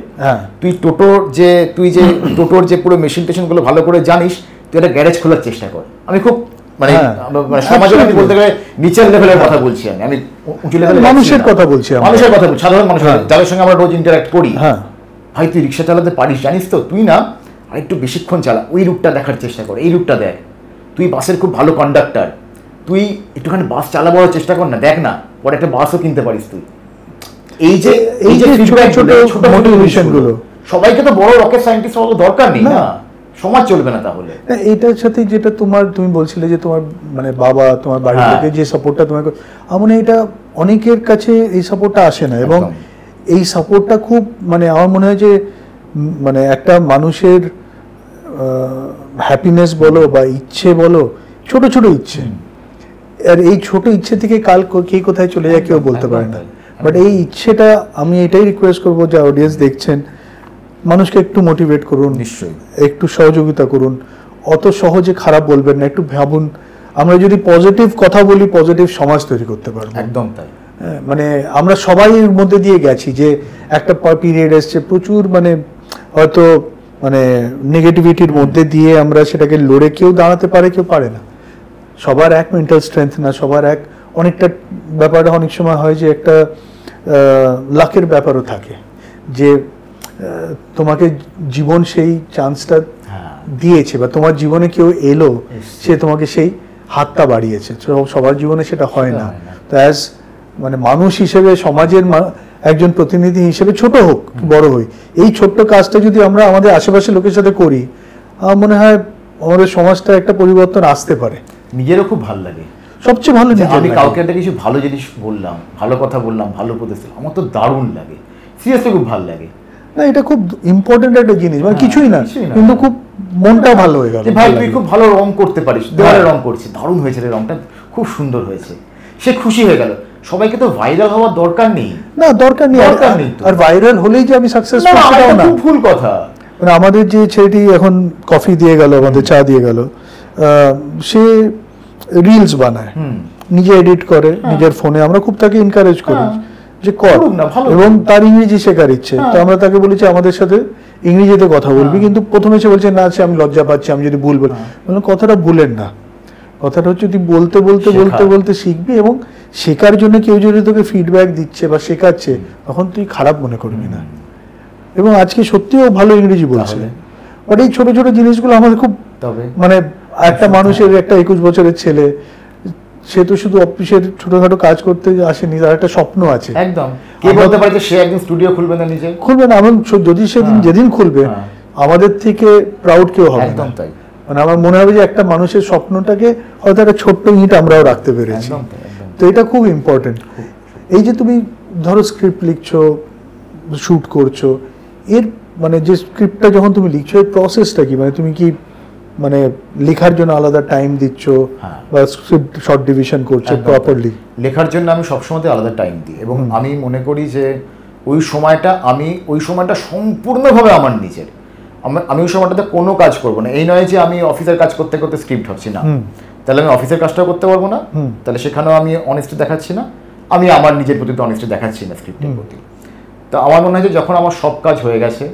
তুই টোটোর যে পুরো মেশিন টেশিন গুলো ভালো করে জানিস, তুই একটা গ্যারেজ খোলার চেষ্টা কর। আমি খুব মানে সমাজে আমি বলতে গেলে নিচের লেভেলের কথা বলছি, আমি উঁচু লেভেলের মানুষের কথা বলছি, সাধারণ মানুষ যাদের সঙ্গে আমরা রোজ ইন্টারাক্ট করি। ভাই তুই রিক্সা চালাতে পারিস, জানিস তো, তুই না আর একটু বেশিক্ষণ চালা, ওই রুটটা দেখার চেষ্টা কর, এই রুটটা দেখ, তুই বাসের খুব ভালো কন্ডাক্টর, তুই একটুখানি বাস চালাবার চেষ্টা কর না, দেখ না পরে একটা বাসও কিনতে পারিস তুই। এই যে ছোট মোটিভেশন গুলো, সবাইকে তো বড় রকেট সায়েন্টিস্ট হওয়ার দরকার নেই না, সমাজ চলবে না তাহলে। এটার সাথে যেটা তুমি বলছিলে যে তোমার মানে বাবা, তোমার বাড়ি থেকে যে সাপোর্টটা তোমাকে, আমার এটা অনেকের কাছে এই সাপোর্টটা আসে না, এবং এই সাপোর্টটা খুব মানে আমার মনে হয় যে মানে একটা মানুষের হ্যাপিনেস বলো বা ইচ্ছে বলো, ছোট ছোট ইচ্ছে, আর এই ছোট ইচ্ছে থেকে কাল কে কোথায় চলে যায় কেউ বলতে পারে না। বাট এই ইচ্ছেটা আমি এটাই রিকোয়েস্ট করবো, যে অডিয়েন্স দেখছেন, মানুষকে একটু মোটিভেট করুন, নিশ্চয়ই একটু সহযোগিতা করুন, অত সহজে খারাপ বলবেন না, একটু ভাবুন। আমরা যদি পজিটিভ কথা বলি, পজিটিভ সমাজ তৈরি করতে পারবো। একদম তাই। মানে আমরা সবাই এর মধ্যে দিয়ে গেছি, যে একটা পিরিয়ড এসছে প্রচুর মানে হয়তো মানে নেগেটিভিটির মধ্যে দিয়ে আমরা সেটাকে লড়ে, কেউ দাঁড়াতে পারে, কেউ পারে না, সবার এক মেন্টাল স্ট্রেংথ না, সবার এক, অনেকটা ব্যাপারটা অনেক সময় হয় যে একটা লাকের ব্যাপারও থাকে, যে তোমাকে জীবন সেই চান্সটা দিয়েছে, বা তোমার জীবনে কেউ এলো, সে তোমাকে সেই হাতটা বাড়িয়েছে। সবার জীবনে সেটা হয় না। তো অ্যাজ মানে মানুষ হিসেবে, সমাজের একজন প্রতিনিধি হিসেবে, ছোট হোক বড় হই, এই ছোট্ট কাজটা যদি আমরা আমাদের আশেপাশের লোকের সাথে করি, আমার মনে হয় আমাদের সমাজটা একটা পরিবর্তন আসতে পারে। নিজেরও খুব ভালো লাগে, সবচেয়ে ভালো আমি কাউকে একটা কিছু ভালো জিনিস বললাম, ভালো কথা বললাম, ভালো উপদেশ দিলাম, আমার তো দারুণ লাগে, সিরিয়াসলি খুব ভালো লাগে। না এটা খুব ইম্পর্টেন্ট একটা জিনিস, মানে কিছুই না, কিছুই না। কিন্তু খুব মনটা ভালো হয়ে গেল। ভাই তুই খুব ভালো রং করতে পারিস, দেওয়ালে রং করছিস, দারুণ হয়েছে রে, রংটা খুব সুন্দর হয়েছে, সে খুশি হয়ে গেল। সবাইকে তো ভাইরাল হওয়ার দরকার নেই, না দরকার নেই, আর ভাইরাল হলেই যে আমি সাকসেসফুল সেটাও না, খুব ভুল কথা। মানে আমাদের যে ছেলেটি এখন কফি দিয়ে গেল, আমাদের চা দিয়ে গেল, সে রিলস বানায়, নিজে এডিট করে নিজের ফোনে, আমরা খুব তাকে এনকারেজ করি যে কর, এবং তার ইংরেজি শেখার ইচ্ছে, তো আমরা তাকে বলেছি আমাদের সাথে ইংরেজিতে কথা বলবি, কিন্তু প্রথমে সে বলছে না আমি লজ্জা পাচ্ছি, আমি যদি ভুল বলি, কথাটা ভুলেন না, কথাটা হচ্ছে তুই বলতে বলতে বলতে বলতে শিখবি, এবং শেখার জন্য কেউ যদি তোকে ফিডব্যাক দিচ্ছে বা শেখাচ্ছে তখন তুই খারাপ মনে করবি না। এবং আজকে সত্যিও ভালো ইংরেজি বলছে, বাট এই ছোট ছোট জিনিসগুলো আমাদের খুব, মানে একটা মানুষের, একটা 21 বছরের ছেলে, সে তো শুধু অফিসের ছোটখাটো কাজ করতে আসেনি, তার একটা স্বপ্ন আছে। একদম, কে বলতে পারে যে সে একদিন স্টুডিও খুলবে না, নিজে খুলবে না, এবং যদি সেদিন যেদিন খুলবে আমাদের থেকে প্রাউড কেউ হবে না। একদম তাই, মানে আমার মনে হবে যে একটা মানুষের স্বপ্নটাকে হয়তো একটা ছোট্ট ইট আমরাও রাখতে পেরেছি, তো এটা খুব ইম্পর্টেন্ট। এই যে তুমি ধরো স্ক্রিপ্ট লিখছো, শুট করছো, এর মানে যে স্ক্রিপ্টটা যখন তুমি লিখছো এর প্রসেসটা কি, মানে তুমি কি মানে লেখার জন্য আলাদা টাইম দিচ্ছ বা স্ক্রিপ্ট শর্ট ডিভিশন করছো প্রপারলি? লেখার জন্য আমি সবসময় আলাদা টাইম দিই, এবং আমি মনে করি যে ওই সময়টা সম্পূর্ণভাবে আমার নিজের, আমি ওই সময়টাতে কোনো কাজ করবো না। এই নয় যে আমি অফিসের কাজ করতে করতে স্ক্রিপ্ট ভাবছি না, তাহলে আমি অফিসের কাজটাও করতে পারবো না, তাহলে সেখানেও আমি অনেস্টি দেখাচ্ছি না, আমি আমার নিজের প্রতি তো অনেস্টি দেখাচ্ছি না স্ক্রিপ্টের প্রতি। তো আমার মনে হয় যে যখন আমার সব কাজ হয়ে গেছে,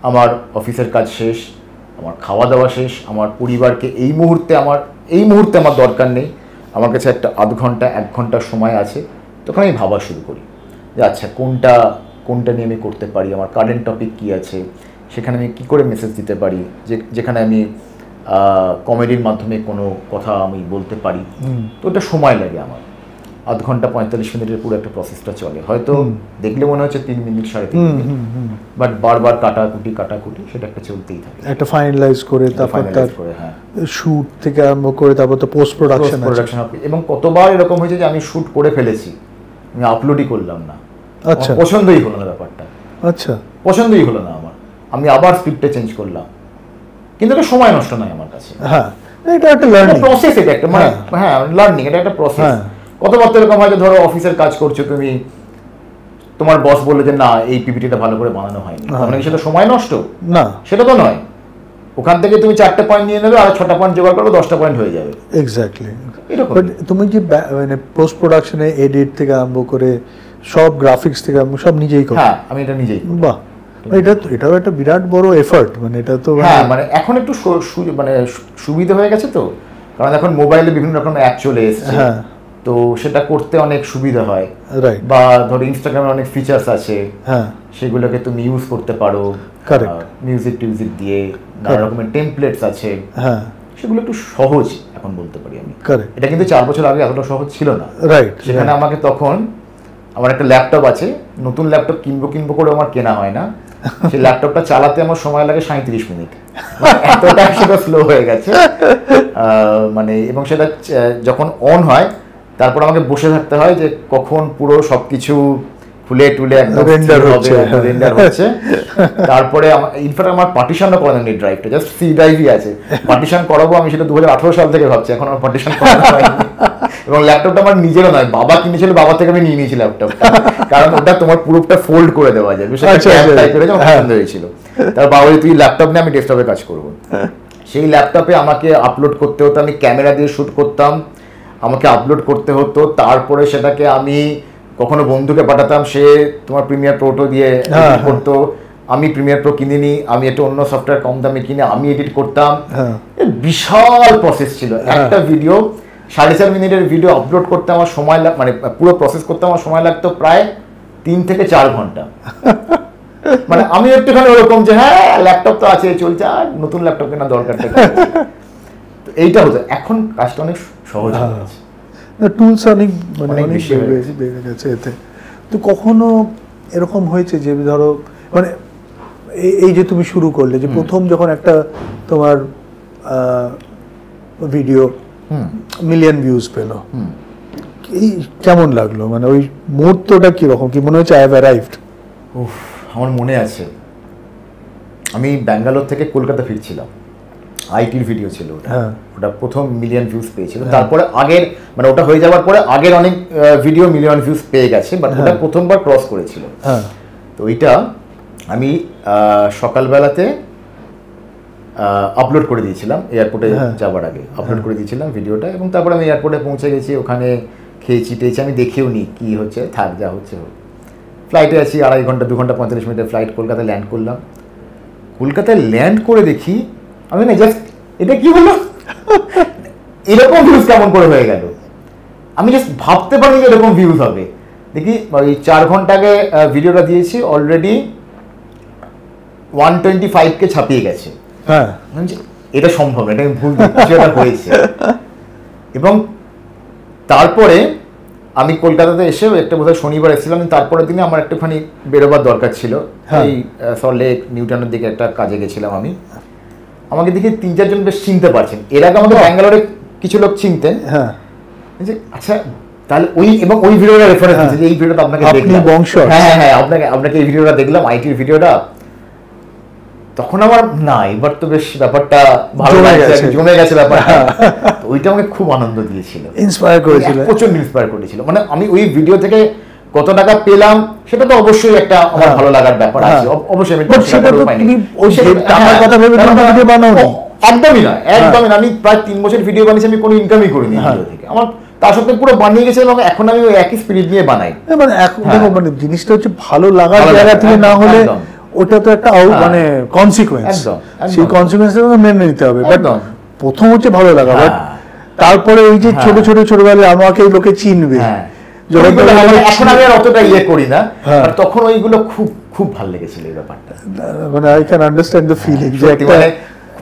আমার অফিসের কাজ শেষ, আমার খাওয়া দাওয়া শেষ, আমার পরিবারকে এই মুহূর্তে আমার দরকার নেই, আমার কাছে একটা আধ ঘন্টা 1 ঘন্টার সময় আছে, তখন আমি ভাবা শুরু করি যে আচ্ছা কোনটা নিয়ে আমি করতে পারি, আমার কারেন্ট টপিক কী আছে, সেখানে আমি কী করে মেসেজ দিতে পারি, যেখানে আমি কমেডির মাধ্যমে কোনো কথা আমি বলতে পারি। তো এটা সময় লাগে আমার, আধ ঘন্টা 45 মিনিটের পুরো একটা প্রসেসটা চলে, হয়তো দেখলে মনে হচ্ছে 3 মিনিট 3.5 মিনিট, বাট বারবার কাটাকুটি সেটা একটা চলতেই থাকে, একটা ফাইনালাইজ করে, তারপর তার শুট থেকে আরম্ভ করে তারপর তো পোস্ট প্রোডাকশন হবে। এবং কতবার এরকম হয়েছে যে আমি শুট করে ফেলেছি, আমি আপলোডই করলাম না, আচ্ছা পছন্দই হলো না ব্যাপারটা, আচ্ছা পছন্দই হলো না আমার, আমি আবার স্ক্রিপ্টে চেঞ্জ করলাম, কিন্তু এটা সময় নষ্ট নয় আমার কাছে। হ্যাঁ, এটা একটা লার্নিং প্রসেস, এটা একটা মানে হ্যাঁ লার্নিং, এটা একটা প্রসেস। কতবার তো এরকম হয় যে ধরো অফিসের কাজ করছো তুমি, তোমার বস বললো যে না এই পিপিটিটা ভালো করে বানানো হয়নি, মানে সেটা সময় নষ্ট না, সেটা তো নয়। ওখান থেকে তুমি 4টা পয়েন্ট নিয়ে নেবে, আর 6টা পয়েন্ট জোগাড় করবে, 10টা পয়েন্ট হয়ে যাবে। এক্স্যাক্টলি। বাট তুমি যে মানে পোস্ট প্রোডাকশনে এডিট থেকে আরম্ভ করে সব গ্রাফিক্স থেকে সব নিজেই করো? হ্যাঁ, আমি এটা নিজেই। বাহ, এটাও একটা বিরাট বড় এফর্ট, মানে এটা তো হ্যাঁ, মানে এখন একটু মানে সুবিধা হয়ে গেছে, তো কারণ এখন মোবাইলে বিভিন্ন রকম অ্যাপ চলে এসেছে, তো সেটা করতে অনেক সুবিধা হয়, বা ধরো ইনস্টাগ্রামে অনেক ফিচার্স আছে, সেগুলোকে তুমি ইউজ করতে পারো, মিউজিক দিয়ে, নানা রকমের টেমপ্লেটস আছে, সেগুলো একটু সহজ এখন বলতে পারি আমি। এটা কিন্তু 4 বছর আগে এতটা সহজ ছিল না। সেখানে আমাকে তখন, আমার একটা ল্যাপটপ আছে, নতুন ল্যাপটপ কিনবো করে আমার কেনা হয় না, সেই ল্যাপটপটা চালাতে আমার সময় লাগে 37 মিনিট, এতটা সেটা স্লো হয়ে গেছে মানে। এবং সেটা যখন অন হয় তারপর আমাকে বসে থাকতে হয় যে কখন পুরো সবকিছু খুলে টুলে একদম রেন্ডার হচ্ছে। তারপরে ইনফ্যাক্ট আমার পার্টিশনও করা নেই, ড্রাইভটা জাস্ট সি ড্রাইভই আছে, পার্টিশন করাবো আমি সেটা 2018 সাল থেকে ভাবছি, এখন আমার পার্টিশন করা হয়নি। এবং ল্যাপটপটা আমার নিজেরও নয়, বাবা কিনেছিল, বাবা থেকে আমি নিয়ে নিয়েছি ল্যাপটপটা, কারণ ওটা তোমার পুরোটা ফোল্ড করে দেওয়া যায়, পছন্দ হয়েছিল। তার বাবা তুই ল্যাপটপ নিয়ে আমি ডেস্কটপে কাজ করবো, সেই ল্যাপটপে আমাকে আপলোড করতে হতো, আমি ক্যামেরা দিয়ে শুট করতাম, আমাকে আপলোড করতে হতো, তারপরে সেটাকে আমি কখনো বন্ধুকে পাঠাতাম, সে তোমার প্রিমিয়ার প্রোটো দিয়ে এডিট করতো, আমি প্রিমিয়ার প্রো কিনিনি, আমি একটা অন্য সফটওয়্যার কম দামে কিনে আমি এডিট করতাম। বিশাল প্রসেস ছিল, একটা ভিডিও 4.5 মিনিটের ভিডিও আপলোড করতে আমার সময় মানে পুরো প্রসেস করতে আমার সময় লাগতো প্রায় 3 থেকে 4 ঘন্টা। মানে আমি একটুখানি ওরকম যে হ্যাঁ ল্যাপটপ তো আছে চলছে, আর নতুন ল্যাপটপ কেনার দরকারটা তো এইটা হতো। এখন কাজটা অনেক সহজ হয়ে গেছে, টুলস অনেক বেড়ে গেছে এতে। তো কখনো এরকম হয়েছে যে ধরো মানে এই যে তুমি শুরু করলে, যে প্রথম যখন একটা তোমার ভিডিও মিলিয়ন ভিউজ পেলো, এই কেমন লাগলো, মানে ওই মুহূর্তটা কিরকম, কি মনে হচ্ছে আই হ্যাভ অ্যারাইভড? আমার মনে আছে আমি ব্যাঙ্গালোর থেকে কলকাতা ফিরছিলাম, আইটির ভিডিও ছিল ওটা। ওটা প্রথম মিলিয়ন ভিউজ পেয়েছিল। তারপরে আগের মানে ওটা হয়ে যাওয়ার পরে আগের অনেক ভিডিও মিলিয়ন ভিউজ পেয়ে গেছে, বাট ওটা প্রথমবার ক্রস করেছিল। তো ওইটা আমি সকালবেলাতে আপলোড করে দিয়েছিলাম এয়ারপোর্টে যাওয়ার আগে, আপলোড করে দিয়েছিলাম ভিডিওটা। এবং তারপরে আমি এয়ারপোর্টে পৌঁছে গেছি, ওখানে খেয়েছি টেয়েছি, আমি দেখেও নি কী হচ্ছে, থাক যা হচ্ছে হোক। ফ্লাইটে আছি 2.5 ঘন্টা 2 ঘন্টা 45 মিনিটের ফ্লাইট, কলকাতায় ল্যান্ড করলাম। কলকাতায় ল্যান্ড করে দেখি আমি না জাস্ট এটা কি হলো, এরকম ভিউজ কেমন করে হয়ে গেল, আমি জাস্ট ভাবতে পারিনি যে এরকম ভিউজ হবে। দেখি ওই 4 ঘন্টা আগে ভিডিওটা দিয়েছি, অলরেডি 125K ছাপিয়ে গেছে। এটা সম্ভব না, এটা আমি ভুল দেখছি, এটা হয়েছে। এবং তারপরে আমি কলকাতাতে এসে একটা বোধহয় শনিবার এসেছিলাম, তারপরের দিনে আমার একটুখানি বেরোবার দরকার ছিল, এই সল্টলেক নিউটাউনের দিকে একটা কাজে গেছিলাম আমি। আমাকে দেখে 3-4 জন বেশ চিনতে পারছেন, এর আগে আমাদের ব্যাঙ্গালোরে কিছু লোক চিনতেন। আচ্ছা তাহলে ওই ভিডিওটা রেফারেন্স দিয়েছে যে এই ভিডিওটা আপনাকে দেখলাম, হ্যাঁ আপনাকে এই ভিডিওটা দেখলাম, আইটির ভিডিওটা। তখন আমার না এবার তো বেশ ব্যাপারটা ভালো লাগছে, জমে গেছে ব্যাপারটা। ওইটা আমাকে খুব আনন্দ দিয়েছিল, ইন্সপায়ার করেছিল, প্রচন্ড ইন্সপায়ার করেছিল। মানে আমি ওই ভিডিও থেকে কত টাকা পেলাম সেটা তো অবশ্যই একটা আমার ভালো লাগার ব্যাপার আছে, অবশ্যই। আমি একদমই না, একদমই না। আমি প্রায় 3 বছর ভিডিও বানিয়েছি, আমি কোনো ইনকামই করিনি ভিডিও থেকে। আমার তার সত্ত্বেও পুরো বানিয়ে গেছিলাম, এবং এখন আমি ওই একই স্পিরিট নিয়ে বানাই। মানে এখন মানে জিনিসটা হচ্ছে ভালো লাগার জায়গা থেকে না হলে ওটা তো একটা মানে কনসিকুয়েন্স, সেই কনসিকুয়েন্সটা মেনে নিতে হবে। বাট প্রথম হচ্ছে ভালো লাগা, বাট তারপরে ওই যে ছোটবেলায় আমাকে লোকে চিনবে, এখন আমি আর অতটা ইয়ে করি না, তখন ওইগুলো খুব খুব ভালো লেগেছিল এই ব্যাপারটা। মানে I can understand the feeling, যে একটা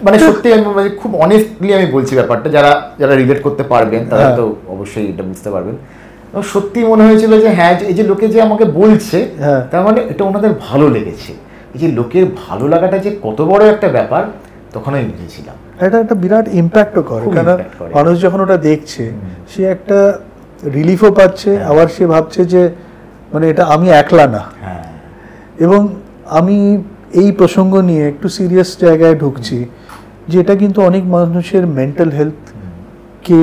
মানে সত্যি আমি খুব অনেস্টলি আমি বলছি ব্যাপারটা, যারা রিলেট করতে পারবেন তারা তো অবশ্যই এটা বুঝতে পারবেন। সত্যি মনে হয়েছিল যে হ্যাঁ, এই যে লোকে যে আমাকে বলছে তার মানে এটা ওনাদের ভালো লেগেছে। এই যে লোকের ভালো লাগাটা যে কত বড় একটা ব্যাপার তখন আমি বুঝেছিলাম। এটা একটা বিরাট ইম্প্যাক্টও করে, কারণ মানুষ যখন ওটা দেখছে সে একটা রিলিফও পাচ্ছে, আবার সে ভাবছে যে মানে এটা আমি একলা না। এবং আমি এই প্রসঙ্গ নিয়ে একটু সিরিয়াস জায়গায় ঢুকছি, যে এটা কিন্তু অনেক মানুষের মেন্টাল হেলথকে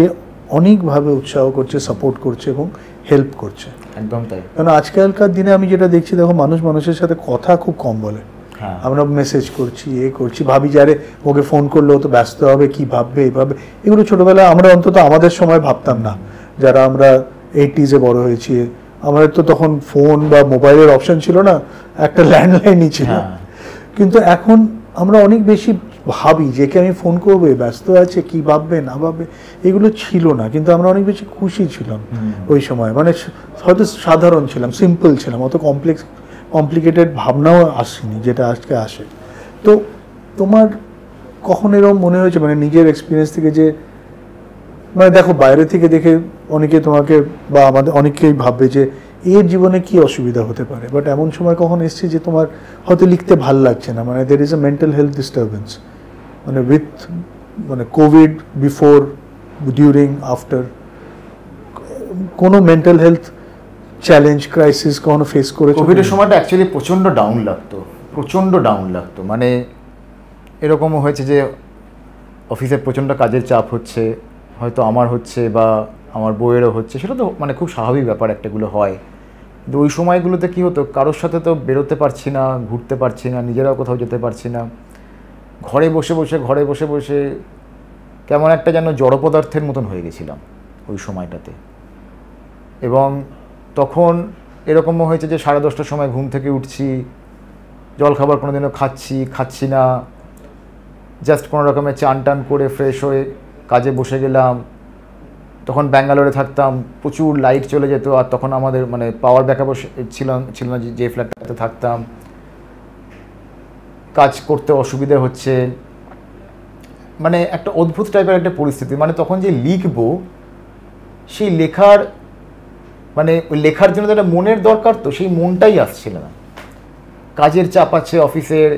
অনেকভাবে উৎসাহ করছে, সাপোর্ট করছে এবং হেল্প করছে। একদম তাই। কারণ আজকালকার দিনে আমি যেটা দেখছি, দেখো মানুষের সাথে কথা খুব কম বলে। আমরা মেসেজ করছি, করছি, ভাবি যে আরে ওকে ফোন করলে ও তো ব্যস্ত হবে, কি ভাববে, এইভাবে। এগুলো ছোটবেলায় আমরা অন্তত আমাদের সময় ভাবতাম না, যারা আমরা 80s বড় হয়েছি। আমাদের তো তখন ফোন বা মোবাইলের অপশন ছিল না, একটা ল্যান্ডলাইনই ছিল। কিন্তু এখন আমরা অনেক বেশি ভাবি যে কে আমি ফোন করবে, ব্যস্ত আছে, কি ভাববে না ভাববে, এগুলো ছিল না। কিন্তু আমরা অনেক বেশি খুশি ছিলাম ওই সময়, মানে হয়তো সাধারণ ছিলাম, সিম্পল ছিলাম, অত কমপ্লিকেটেড ভাবনাও আসেনি যেটা আজকে আসে। তো তোমার কখন এরকম মনে হয়েছে, মানে নিজের এক্সপিরিয়েন্স থেকে, যে মানে দেখো বাইরে থেকে দেখে অনেকে তোমাকে বা আমাদের অনেকেই ভাববে যে এর জীবনে কি অসুবিধা হতে পারে, বাট এমন সময় কখন এসছে যে তোমার হয়তো লিখতে ভাল লাগছে না, মানে there is a mental health disturbance, মানে উইথ মানে কোভিড, বিফোর, ডিউরিং, আফটার, কোনো মেন্টাল হেলথ চ্যালেঞ্জ, ক্রাইসিস কখনো ফেস করেছো? কোভিডের সময়টা অ্যাকচুয়ালি প্রচণ্ড ডাউন লাগতো। মানে এরকমও হয়েছে যে অফিসে প্রচণ্ড কাজের চাপ হচ্ছে, হয়তো আমার হচ্ছে বা আমার বউয়েরও হচ্ছে, সেটা তো মানে খুব স্বাভাবিক ব্যাপার, একটাগুলো হয়। কিন্তু ওই সময়গুলোতে কী হতো, কারোর সাথে তো বেরোতে পারছি না, ঘুরতে পারছি না, নিজেরাও কোথাও যেতে পারছি না, ঘরে বসে বসে কেমন একটা যেন জড় পদার্থের মতন হয়ে গেছিলাম ওই সময়টাতে। এবং তখন এরকমও হয়েছে যে 10:30টার সময় ঘুম থেকে উঠছি, জলখাবার কোনোদিনও খাচ্ছি না, জাস্ট কোনো রকমের চান টান করে ফ্রেশ হয়ে কাজে বসে গেলাম। তখন ব্যাঙ্গালোরে থাকতাম, প্রচুর লাইট চলে যেত, আর তখন আমাদের মানে পাওয়ার ব্যাকআপও ছিল না, যে ফ্ল্যাটটাতে থাকতাম, কাজ করতে অসুবিধা হচ্ছে, মানে একটা অদ্ভুত টাইপের একটা পরিস্থিতি। মানে তখন যে লিখবো, সেই লেখার মানে ওই লেখার জন্য একটা মনের দরকার, তো সেই মনটাই আসছিল না। কাজের চাপ আছে অফিসের,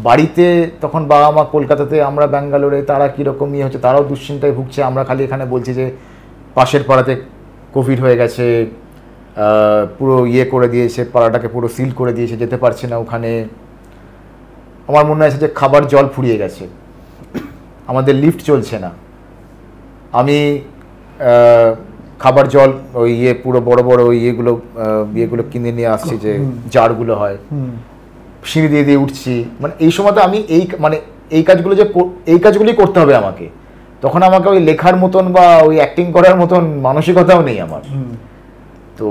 বাড়িতে তখন বাবা মা কলকাতাতে, আমরা ব্যাঙ্গালোরে, তারা কীরকম ইয়ে হচ্ছে, তারাও দুশ্চিন্তায় ভুগছে। আমরা খালি এখানে বলছি যে পাশের পাড়াতে কোভিড হয়ে গেছে, পুরো ইয়ে করে দিয়েছে, পাড়াটাকে পুরো সিল করে দিয়েছে, যেতে পারছি না ওখানে। আমার মনে আছে যে খাবার জল ফুরিয়ে গেছে, আমাদের লিফট চলছে না, আমি খাবার জল ওই পুরো বড় বড় ওই ইয়েগুলো কিনে নিয়ে আসছি, যে জারগুলো হয়, সিঁড়ি দিয়ে দিয়ে উঠছি, মানে এই সময় তো আমি এই কাজগুলি করতে হবে আমাকে, তখন আমাকে ওই লেখার মতন বা ওই অ্যাক্টিং করার মতন মানসিকতাও নেই আমার। তো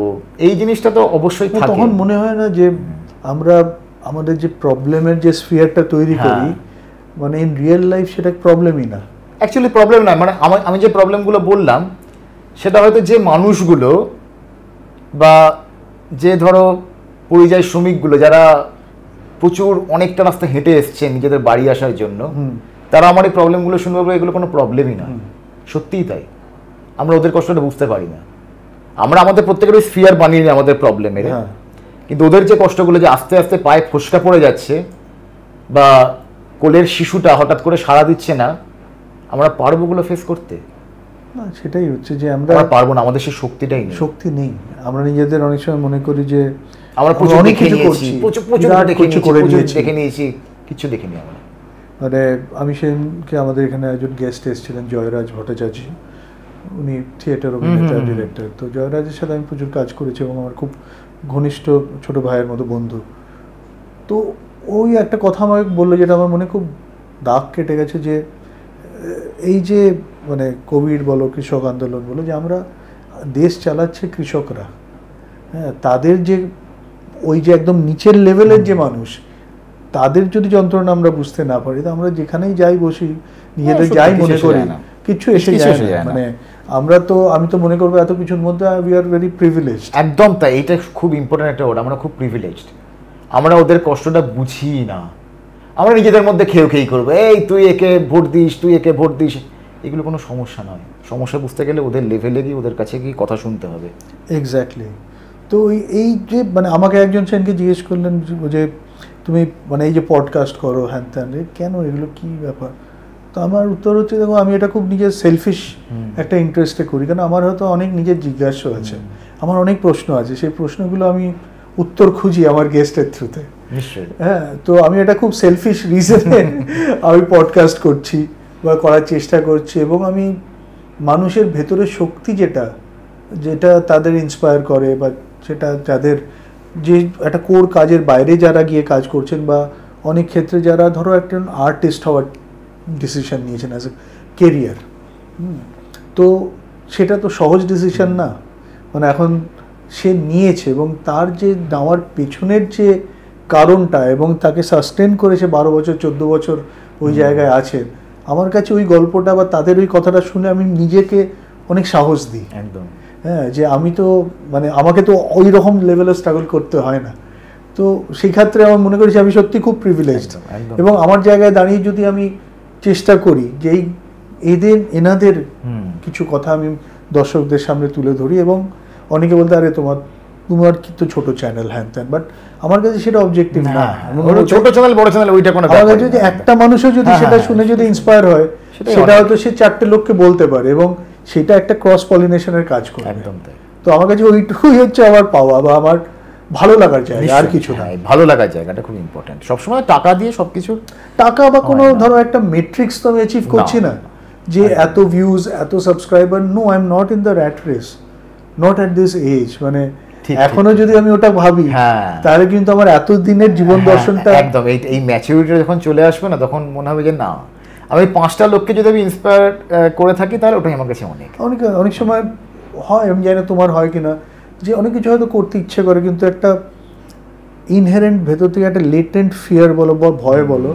এই জিনিসটা তো অবশ্যই থাকে। তখন মনে হয় না যে আমরা আমাদের যে প্রবলেমের যে স্ফিয়ারটা তৈরি করি, মানে ইন রিয়েল লাইফ সেটা প্রবলেমই না, অ্যাকচুয়ালি প্রবলেম না, মানে আমি যে প্রবলেমগুলো বললাম সেটা হয়তো যে মানুষগুলো বা যে ধরো পরিযায়ী শ্রমিকগুলো যারা প্রচুর অনেকটা রাস্তা হেঁটে এসছে নিজেদের বাড়ি আসার জন্য, তারা আমার এই প্রবলেমগুলো শুনবে বলে এগুলো কোনো প্রবলেমই না। সত্যিই তাই, আমরা ওদের কষ্টটা বুঝতে পারি না। আমরা আমাদের প্রত্যেকের ওই স্ফিয়ার বানিয়ে নিই আমাদের প্রবলেমের, কিন্তু ওদের যে কষ্টগুলো, যে আস্তে আস্তে পায়ে ফোসকা পড়ে যাচ্ছে বা কোলের শিশুটা হঠাৎ করে সাড়া দিচ্ছে না, আমরা পারবো ওগুলো ফেস করতে? না, সেটাই হচ্ছে যে আমরা পারবো না, আমাদের সেই শক্তিটাই নেই। শক্তি নেই। আমরা নিজেদের অনেক সময় মনে করি যে আমরা প্রচুর দেখে নিয়েছি, দেখে নিয়েছি, কিছু দেখিনি আমরা। মানে আমি সেদিনকে আমাদের এখানে একজন গেস্ট এসেছিলেন, জয়রাজ ভট্টাচার্য, উনি থিয়েটার অভিনেতা, ডিরেক্টর। তো জয়রাজের সাথে আমি প্রচুর কাজ করেছি এবং আমার খুব ঘনিষ্ঠ ছোট ভাইয়ের মতো বন্ধু। তো ওই একটা কথা আমাকে বললো যেটা আমার মনে খুব দাগ কেটে গেছে, যে এই যে মানে কোভিড বলো, কৃষক আন্দোলন বলো, যে আমরা দেশ চালাচ্ছে কৃষকরা, হ্যাঁ, তাদের যে ওই যে একদম নিচের লেভেলের যে মানুষ, তাদের যদি যন্ত্রণা আমরা বুঝতে না পারি, তো আমরা যেখানেই যাই বসি নিজেদের যাই মনে করি, কিছু এসে যায় না। মানে আমি তো মনে করবো এত কিছুর মধ্যে উই আর ভেরি প্রিভিলেজড। একদম তাই, এটা খুব ইম্পর্টেন্ট একটা ওয়ার্ড, আমরা খুব প্রিভিলেজড। আমরা ওদের কষ্টটা বুঝি না, আমরা নিজেদের মধ্যে খেয়েই করবো, এই তুই একে ভোট দিস, তুই একে ভোট দিস, এগুলো কোনো সমস্যা নয়। সমস্যা বুঝতে গেলে ওদের লেভেলে গিয়ে ওদের কাছে গিয়ে কথা শুনতে হবে। এক্স্যাক্টলি। তো এই যে মানে আমাকে একজন সেনকে জিজ্ঞেস করলেন যে তুমি মানে এই যে পডকাস্ট করো হ্যান ত্যান, কেন, এগুলো কি ব্যাপার? তো আমার উত্তর হচ্ছে, দেখো আমি এটা খুব নিজের সেলফিশ একটা ইন্টারেস্টে করি, কারণ আমার হয়তো অনেক নিজের জিজ্ঞাসা আছে, আমার অনেক প্রশ্ন আছে, সেই প্রশ্নগুলো আমি উত্তর খুঁজি আমার গেস্টের থ্রুতে। হ্যাঁ, তো আমি এটা খুব সেলফিশ রিজনে আমি পডকাস্ট করছি বা করার চেষ্টা করছি, এবং আমি মানুষের ভেতরের শক্তি যেটা তাদের ইন্সপায়ার করে, বা সেটা যাদের যে একটা কোর কাজের বাইরে যারা গিয়ে কাজ করছেন, বা অনেক ক্ষেত্রে যারা ধরো একজন আর্টিস্ট হওয়ার ডিসিশন নিয়েছেন অ্যাজ এ কেরিয়ার, তো সেটা তো সহজ ডিসিশন না। মানে এখন সে নিয়েছে, এবং তার যে নেওয়ার পেছনের যে কারণটা, এবং তাকে সাস্টেন করেছে 12 বছর 14 বছর ওই জায়গায় আছে, আমার কাছে ওই গল্পটা বা তাদের ওই কথাটা শুনে আমি নিজেকে অনেক সাহস দিই। একদম, হ্যাঁ, যে আমি তো মানে আমাকে তো ওই রকম লেভেলে স্ট্রাগল করতে হয় না। তো সেই ক্ষেত্রে আমার মনে করি যে আমি সত্যি খুব প্রিভিলেজড, এবং আমার জায়গায় দাঁড়িয়ে যদি আমি চেষ্টা করি যে এনাদের কিছু কথা আমি দর্শকদের সামনে তুলে ধরি, এবং অনেকে বলতে আরে তোমার কি তো ছোট চ্যানেল হ্যান ত্যান, বাট আমার কাছে সেটা অবজেক্টিভ না। ছোট চ্যানেল বড় চ্যানেল ওইটা কোনো আমার কাছে যদি একটা মানুষও যদি সেটা শুনে যদি ইন্সপায়ার হয়, সেটা হয়তো সে 4টে লোককে বলতে পারে, এবং সেটা একটা ক্রস পলিনেশনের কাজ করে। একদম তাই। তো আমার কাছে ওইটুকুই হচ্ছে আমার পাওয়া বা আমার ভালো লাগার জায়গা, আর কিছু না। ভালো লাগার জায়গাটা খুব ইম্পর্টেন্ট। সবসময় টাকা দিয়ে সবকিছু, টাকা বা কোনো ধরো একটা মেট্রিক্স তো আমি অ্যাচিভ করছি না, যে এত ভিউজ, এত subscriber. No, I am not in the rat race, not at this age. মানে এখনো যদি আমি ওটা ভাবি, তাহলে কিন্তু আমার এত দিনের জীবন দর্শনটা একদম এই ম্যাচুরিটি যখন চলে আসবে না, তখন মনে হবে যে না, আমি 5টা লোককে যদি আমি ইন্সপায়ার করে থাকি, তাহলে ওটাই আমার কাছে অনেক সময় হয়, আমি জানি না তোমার হয় কিনা, যে অনেক কিছু হয়তো করতে ইচ্ছে করে, কিন্তু একটা ইনহেরেন্ট ভেতর থেকে একটা লেটেন্ট ফিয়ার বলো বা ভয় বলো,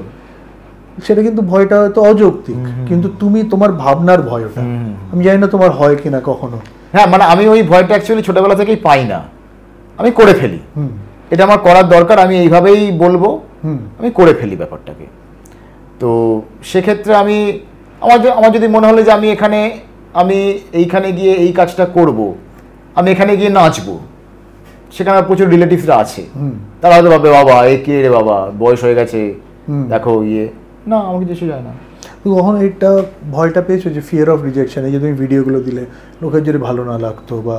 সেটা কিন্তু ভয়টা হয়তো অযৌক্তিক, কিন্তু তোমার ভাবনার ভয় ওটা। আমি জানি না তোমার হয় কিনা কখনো। হ্যাঁ, মানে আমি ওই ভয়টা অ্যাকচুয়ালি ছোটবেলা থেকেই পাই না, আমি করে ফেলি, এটা আমার করার দরকার, আমি এইভাবেই বলবো, আমি করে ফেলি ব্যাপারটাকে। তো সেক্ষেত্রে আমার যদি মনে হলো যে আমি এইখানে গিয়ে এই কাজটা করব, আমি এখানে গিয়ে নাচবো, সেখানে প্রচুর রিলেটিভসরা আছে, তারা হয়তো ভাবে বাবা এ কে রে বাবা, বয়স হয়ে গেছে, দেখো না, আমাকে কিছু যায় না। কখন এটা ভয়টা পেয়েছো যে ফিয়ার অফ রিজেকশন, এই যে তুমি ভিডিওগুলো দিলে লোকের যদি ভালো না লাগতো বা?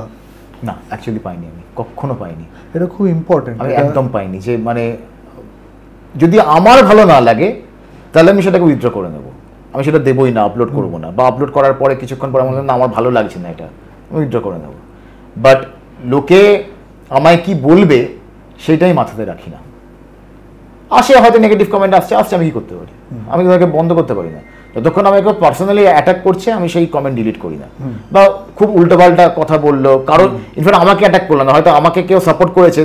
না, অ্যাকচুয়ালি পাইনি, আমি কখনো পাইনি। এটা খুব ইম্পর্টেন্ট, আমি একদম পাইনি। যে মানে যদি আমার ভালো না লাগে তাহলে আমি সেটাকে উইথড্র করে নেবো, আমি সেটা দেবোই না, আপলোড করবো না, বা আপলোড করার পরে কিছুক্ষণ পরে আমার না আমার ভালো লাগছে না এটা, আমি উইথড্র করে নেবো। বাট লোকে আমায় কি বলবে সেটাই মাথাতে রাখি না। আসে হয়তো নেগেটিভ কমেন্ট আসছে, আমি কি করতে পারি? আমি তাদেরকে বন্ধ করতে পারি না। যতক্ষণ আমাকে পার্সোনালি অ্যাটাক করছে আমি সেই কমেন্ট ডিলিট করি না। বা খুব উল্টোপাল্টা কথা বললো, কারণ ইনফ্যাক্ট আমাকে অ্যাটাক করলো না, হয়তো আমাকে কেউ সাপোর্ট করেছে,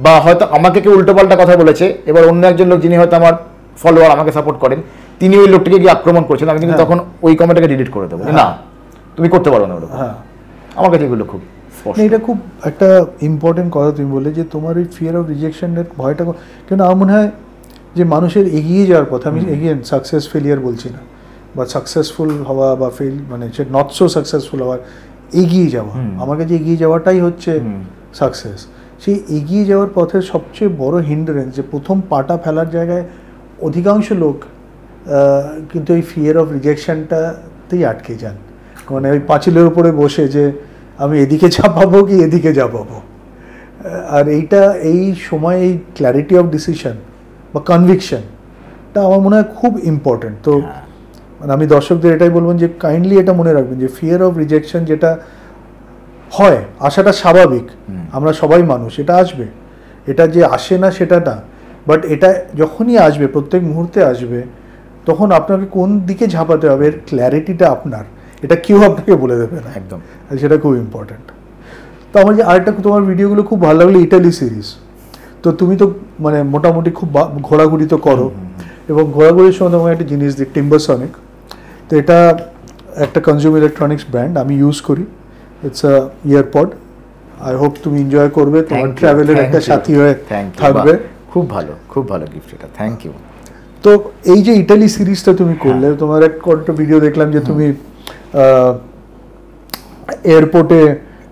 বা হয়তো আমাকে কেউ উল্টোপাল্টা কথা বলেছে, এবার অন্য একজন লোক যিনি হয়তো আমার ফলোয়ার আমাকে সাপোর্ট করেন, তিনি ওই লোকটিকে গিয়ে আক্রমণ করছেন, আমি কিন্তু তখন ওই কমেন্টটাকে ডিলিট করে দেবো, না তুমি করতে পারো না ওরকম। আমার কাছে এগুলো খুব এটা খুব একটা ইম্পর্টেন্ট কথা তুমি বললে, যে তোমার ওই ফিয়ার অফ রিজেকশনের ভয়টা, কেন আমার মনে হয় যে মানুষের এগিয়ে যাওয়ার পথে, আমি এগেন সাকসেস ফেলিয়ার বলছি না, বা সাকসেসফুল হওয়া বা ফেল মানে সে নট সো সাকসেসফুল হওয়ার, এগিয়ে যাওয়া, আমার কাছে এগিয়ে যাওয়াটাই হচ্ছে সাকসেস। সেই এগিয়ে যাওয়ার পথের সবচেয়ে বড় হিন্ডারেন্স, যে প্রথম পাটা ফেলার জায়গায় অধিকাংশ লোক কিন্তু এই ফিয়ার অফ রিজেকশনটাতেই আটকে যান, মানে ওই পাঁচিলের উপরে বসে যে আমি এদিকে চাপাবো কি এদিকে চাপাবো। আর এইটা এই সময় এই ক্ল্যারিটি অফ ডিসিশন বা কনভিকশনটা আমার মনে হয় খুব ইম্পর্টেন্ট। তো মানে আমি দর্শকদের এটাই বলবেন যে কাইন্ডলি এটা মনে রাখবেন যে ফিয়ার অফ রিজেকশন যেটা হয়, আসাটা স্বাভাবিক, আমরা সবাই মানুষ, এটা আসবে, এটা যে আসে না সেটা না, বাট এটা যখনই আসবে, প্রত্যেক মুহূর্তে আসবে, তখন আপনাকে কোন দিকে ঝাঁপাতে হবে এর ক্ল্যারিটিটা আপনার, এটা কেউ আপনাকে বলে দেবে না, একদম, সেটা খুব ইম্পর্টেন্ট। তো আমার যে আরেকটা তোমার ভিডিওগুলো খুব ভালো লাগলো, ইটালি সিরিজ। তো তুমি তো মানে মোটামুটি খুব ঘোরাঘুরি তো করো, এবং ঘোরাঘুরির সময় তোমার একটা জিনিস দিই, টিম্বারসনিক। তো এটা একটা কনজিউমার ইলেকট্রনিক্স ব্র্যান্ড, আমি ইউজ করি, it's a EarPod. I hope তুমি এনজয় করবে, তোমার ট্রাভেলের একটা সাথী হয়ে থাকবে। খুব ভালো, খুব ভালো গিফট এটা, থ্যাংক ইউ। তো এই যে ইটালি সিরিজটা তুমি করলে, তোমার একটা ভিডিও দেখলাম যে তুমি এয়ারপোর্টে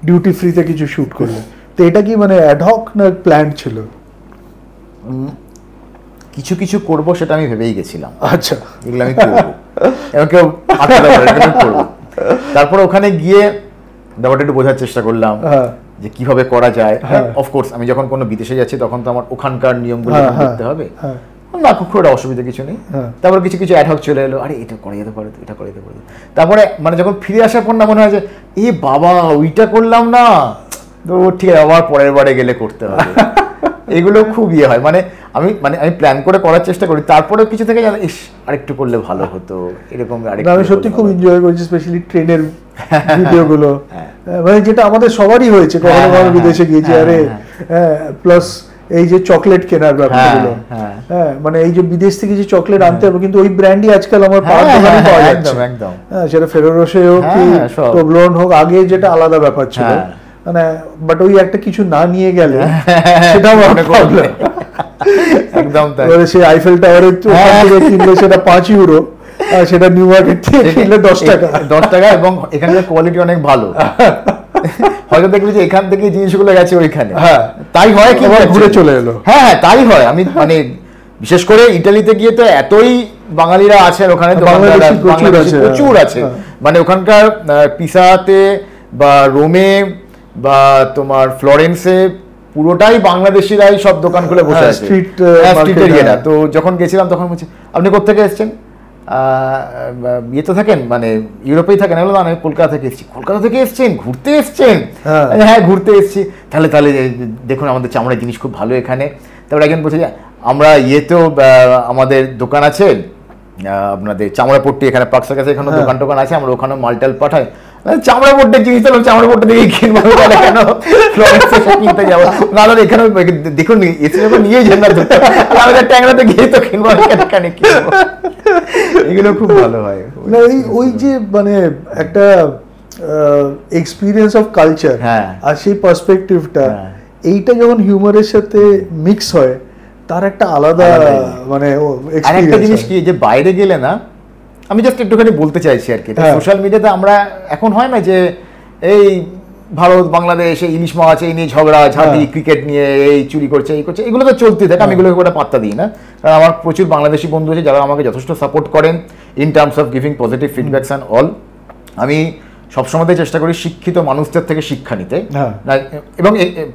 ডিউটি ফ্রিতে কিছু শুট করলে, তো এটা কি মানে অ্যাডহক না প্ল্যান ছিল? কিছু কিছু করব সেটা আমি ভেবেই গেছিলাম, আচ্ছা এগুলো আমি করবো, এবং কেউ করবো। তারপর ওখানে গিয়ে ব্যাপারটা একটু বোঝার চেষ্টা করলাম যে কিভাবে করা যায়। অফকোর্স আমি যখন কোনো বিদেশে যাচ্ছি তখন তো আমার ওখানকার নিয়মগুলো দেখতে হবে না, খুব একটা অসুবিধা কিছু নেই। তারপর কিছু কিছু অ্যাডহক চলে এলো, আরে এটা করা যেতে পারে, এটা করা যেতে পারে। তারপরে মানে যখন ফিরে আসার পর না মনে হয় যে এ বাবা ওইটা করলাম না, তো ঠিক আছে আবার পরের বারে গেলে করতে হবে। এগুলো খুব ইয়ে হয়, মানে আমি প্ল্যান করে করার চেষ্টা করি, তারপরে কিছু থেকে জানা ইস আরেকটু করলে ভালো হতো, এরকম। আমি সত্যি খুব এনজয় করেছি, স্পেশালি ট্রেনের ভিডিওগুলো, মানে যেটা আমাদের সবারই হয়েছে, কখনো কখনো বিদেশে গিয়েছি, আরে প্লাস এই যে চকলেট কেনার ব্যাপারগুলো, মানে এই যে বিদেশ থেকে যে চকলেট আনতে হবে, কিন্তু ওই ব্র্যান্ডই আজকাল আমার পাওয়া যাচ্ছে, সেটা ফেরো রোশে হোক কি টোবলন হোক, আগে যেটা আলাদা ব্যাপার ছিল, মানে বাট ওই একটা কিছু না নিয়ে গেলে সেটা আমার প্রবলেম। একদম তাই, সেই আইফেল টাওয়ারের থেকে কিনলে সেটা 5 ইউরো, আর সেটা নিউ মার্কেট থেকে কিনলে 10 টাকা, এবং এখানকার কোয়ালিটি অনেক ভালো। হয়তো দেখবি যে এখান থেকে জিনিসগুলো গেছে ওইখানে, তাই হয় কি ঘুরে চলে এলো। হ্যাঁ তাই হয়। আমি মানে বিশেষ করে ইটালিতে গিয়ে তো এতই বাঙালিরা আছেন ওখানে, প্রচুর আছে, মানে ওখানকার পিসাতে বা রোমে বা তোমার ফ্লোরেন্সে পুরোটাই বাংলাদেশিরাই সব দোকান খুলে বসে আছে, স্ট্রিটের ইয়েরা। তো যখন গেছিলাম তখন বলছি আপনি কোথেকে এসেছেন? ইয়েতে থাকেন, মানে ইউরোপেই থাকেন? আমি বললাম আমি কলকাতা থেকে এসেছি। কলকাতা থেকে এসছেন, ঘুরতে এসছেন? হ্যাঁ ঘুরতে এসেছি। তাহলে দেখুন আমাদের চামড়ার জিনিস খুব ভালো এখানে। তারপরে একজন বলছে যে আমরা ইয়েতেও আমাদের দোকান আছে, আপনাদের চামড়াপট্টি এখানে পাকসার কাছে এখানে দোকান আছে, আমরা ওখানে মালটাল পাঠাই। চামড়াপট্টের জিনিস তাহলে চামড়াপট্টে দিকে কিনবো, কেন ফ্লোরেন্সে কিনতে যাবো? না এখানে দেখুন এসে যখন নিয়ে যান না, আমাদের ট্যাংরাতে গিয়ে তো কিনবো, কেন কিনবো? এগুলো খুব ভালো হয়। ওই যে মানে একটা এক্সপিরিয়েন্স অফ কালচার আর সেই পার্সপেক্টিভটা, এইটা যখন হিউমারের সাথে মিক্স হয় তার একটা আলাদা মানে একটা জিনিস কি, যে বাইরে গেলে না, আমি জাস্ট একটুখানি বলতে চাইছি আর কি, সোশ্যাল মিডিয়াতে আমরা এখন হয় না যে এই ভারত বাংলাদেশ এই ইলিশ মাছ এই নিয়ে ঝগড়া ঝাঁটি, ক্রিকেট নিয়ে এই চুরি করছে এই করছে, এগুলো তো চলতেই থাকে। আমি এগুলোকে একটা পাত্তা দিই না, কারণ আমার প্রচুর বাংলাদেশি বন্ধু আছে যারা আমাকে যথেষ্ট সাপোর্ট করেন in terms of giving positive feedbacks and all. আমি সবসময় চেষ্টা করি শিক্ষিত মানুষদের থেকে শিক্ষা নিতে, হ্যাঁ। এবং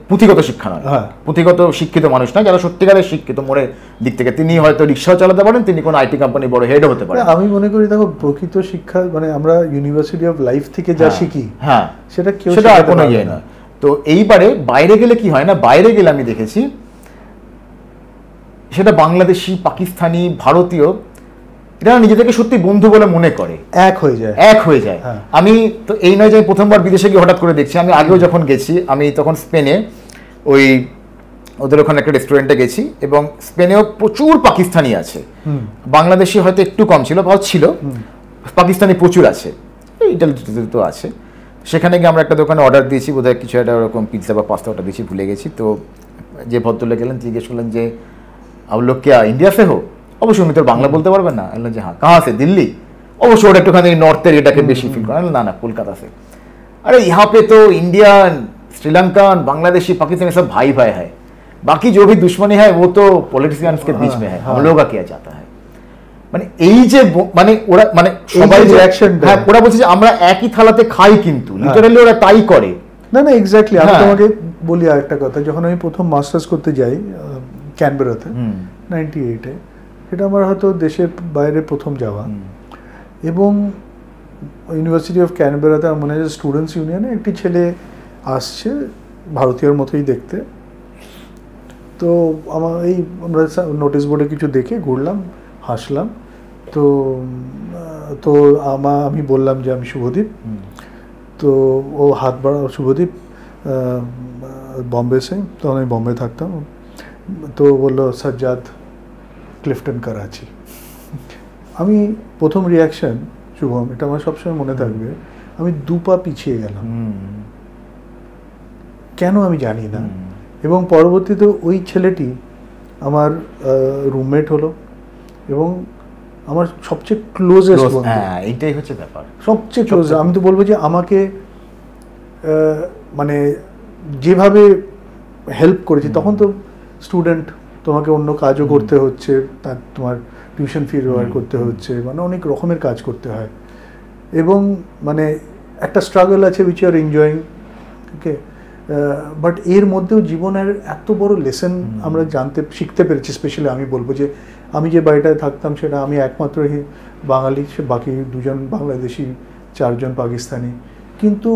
পুঁথিগত শিক্ষা নয়, হ্যাঁ। পুঁথিগত শিক্ষিত মানুষ না, যারা সত্যিকারের শিক্ষিত মনের দিক থেকে। তিনি হয়তো রিক্সাও চালাতে পারেন, তিনি কোনো আইটি কোম্পানি বড় হেডও হতে পারেন। আমি মনে করি দেখো, প্রকৃত শিক্ষা মানে আমরা ইউনিভার্সিটি অফ লাইফ থেকে যা শিখি, হ্যাঁ, সেটা আর কোনো ইয়ে না। তো এইবারে বাইরে গেলে কি হয় না, বাইরে গেলে আমি দেখেছি সেটা বাংলাদেশি, পাকিস্তানি, ভারতীয়, এরা নিজেদেরকে সত্যি বন্ধু বলে মনে করে, এক হয়ে যায়। আমি তো এই নয় যে প্রথমবার বিদেশে গিয়ে হঠাৎ করে দেখছি, আমি আগেও যখন গেছি, আমি তখন স্পেনে ওই ওদের ওখানে একটা রেস্টুরেন্টে গেছি, এবং স্পেনেও প্রচুর পাকিস্তানি আছে, বাংলাদেশি হয়তো একটু কম ছিল, ছিল, পাকিস্তানি প্রচুর আছে, ইটালি তো আছে। সেখানে গিয়ে আমরা একটা দোকানে অর্ডার দিয়েছি, বোধহয় কিছু একটা ওরকম পিৎজা বা পাস্তা অর্ডার দিয়েছি, ভুলে গেছি। তো যে ভদ্রলোক গেলেন, জিজ্ঞেস করলেন যে आप लोग क्या इंडिया से हो? অবশ্যই উনি তো বাংলা বলতে পারবেন না। বললেন যে হ্যাঁ। কাহা সে? দিল্লি? অবশ্যই ওটা একটুখানি নর্থের এটাকে বেশি ফিল করেন। না না, কলকাতা সে। अरे यहाँ पे तो इंडियन, श्रीलंकन, बांग्लादेशी, पाकिस्तानी सब भाई भाई है, बाकी जो भी दुश्मनी है वो तो पॉलिटिशियंस के बीच में है, हम लोग का क्या जाता है। মানে এই যে মানে ওরা মানে সবাই রিঅ্যাকশন, হ্যাঁ, ওরা বলছে যে আমরা একই থালাতে খাই, কিন্তু লিটারালি ওরা তাই করে। না না, এক্স্যাক্টলি। আমি তোমাকে বলি আরেকটা কথা, যখন আমি প্রথম মাস্টার্স করতে যাই ক্যানবেরাতে 98-এ, সেটা আমার হয়তো দেশের বাইরে প্রথম যাওয়া, এবং ইউনিভার্সিটি অফ ক্যানবেরাতে আমার মনে হয় স্টুডেন্টস ইউনিয়নে একটি ছেলে আসছে, ভারতীয়র মতোই দেখতে। তো আমরা নোটিশ বোর্ডে কিছু দেখে ঘুরলাম, হাসলাম। তো আমি বললাম যে আমি শুভদীপ। তো ও হাত বাড়া, শুভদীপ বম্বে সে, তখন আমি বম্বে থাকতাম। তো বললো সাজ্জাদ, ক্লিফটন, করাচি। আমি প্রথম রিয়াকশন, শুভম, এটা আমার সবসময় মনে থাকবে, আমি 2 পা পিছিয়ে গেলাম, কেন আমি জানি না। এবং পরবর্তীতে ওই ছেলেটি আমার রুমমেট হলো, এবং আমার সবচেয়ে ক্লোজেস্ট বন্ধু। হ্যাঁ, এইটাই হচ্ছে ব্যাপার, সবচেয়ে ক্লোজ। আমি তো বলবো যে আমাকে মানে যেভাবে হেল্প করেছি, তখন তো স্টুডেন্ট, তোমাকে অন্য কাজও করতে হচ্ছে, তার তোমার টিউশন ফি জোগাড় করতে হচ্ছে, মানে অনেক রকমের কাজ করতে হয়, এবং মানে একটা স্ট্রাগল আছে which you are enjoying, okay. But এর মধ্যেও জীবনের এত বড় লেসন আমরা শিখতে পেরেছি। স্পেশালি আমি বলবো যে আমি যে বাড়িটায় থাকতাম, সেটা আমি একমাত্র বাঙালি, সে বাকি 2 জন বাংলাদেশি, 4 জন পাকিস্তানি। কিন্তু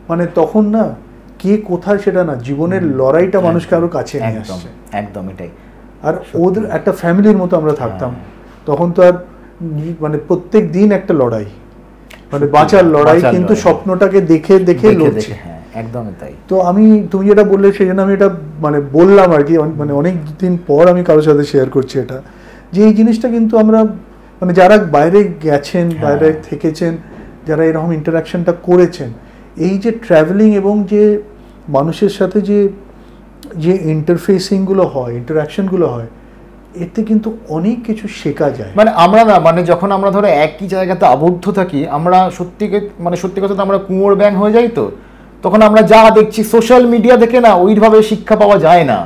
মানে তখন না, কে কোথায় সেটা না, জীবনের লড়াইটা মানুষকে আরো কাছে নিয়ে আসছে। একদম এটাই। আর ওদের একটা ফ্যামিলির মতো আমরা থাকতাম তখন। তো আর মানে প্রত্যেক দিন একটা লড়াই, মানে বাঁচার লড়াই, কিন্তু স্বপ্নটাকে দেখে দেখে লড়ছে। একদমই তাই। তো তুমি যেটা বললে, সেই জন্য আমি এটা মানে বললাম আর কি, মানে অনেক দিন পর আমি কারোর সাথে শেয়ার করছি এটা, যে এই জিনিসটা কিন্তু আমরা মানে যারা বাইরে গেছেন, বাইরে থেকেছেন, যারা এরকম ইন্টারাকশনটা করেছেন, এই যে ট্রাভেলিং এবং যে মানুষের সাথে যে ইন্টারফেসিংগুলো হয়, ইন্টারাকশনগুলো হয়, এতে কিন্তু অনেক কিছু শেখা যায়। মানে আমরা না, মানে যখন আমরা ধরো একই জায়গাতে আবদ্ধ থাকি, আমরা সত্যি কথা আমরা কুঁয়োর ব্যাং হয়ে যাই। তো তখন আমরা যা দেখছি সোশ্যাল মিডিয়া দেখে না, ওইভাবে শিক্ষা পাওয়া যায় না।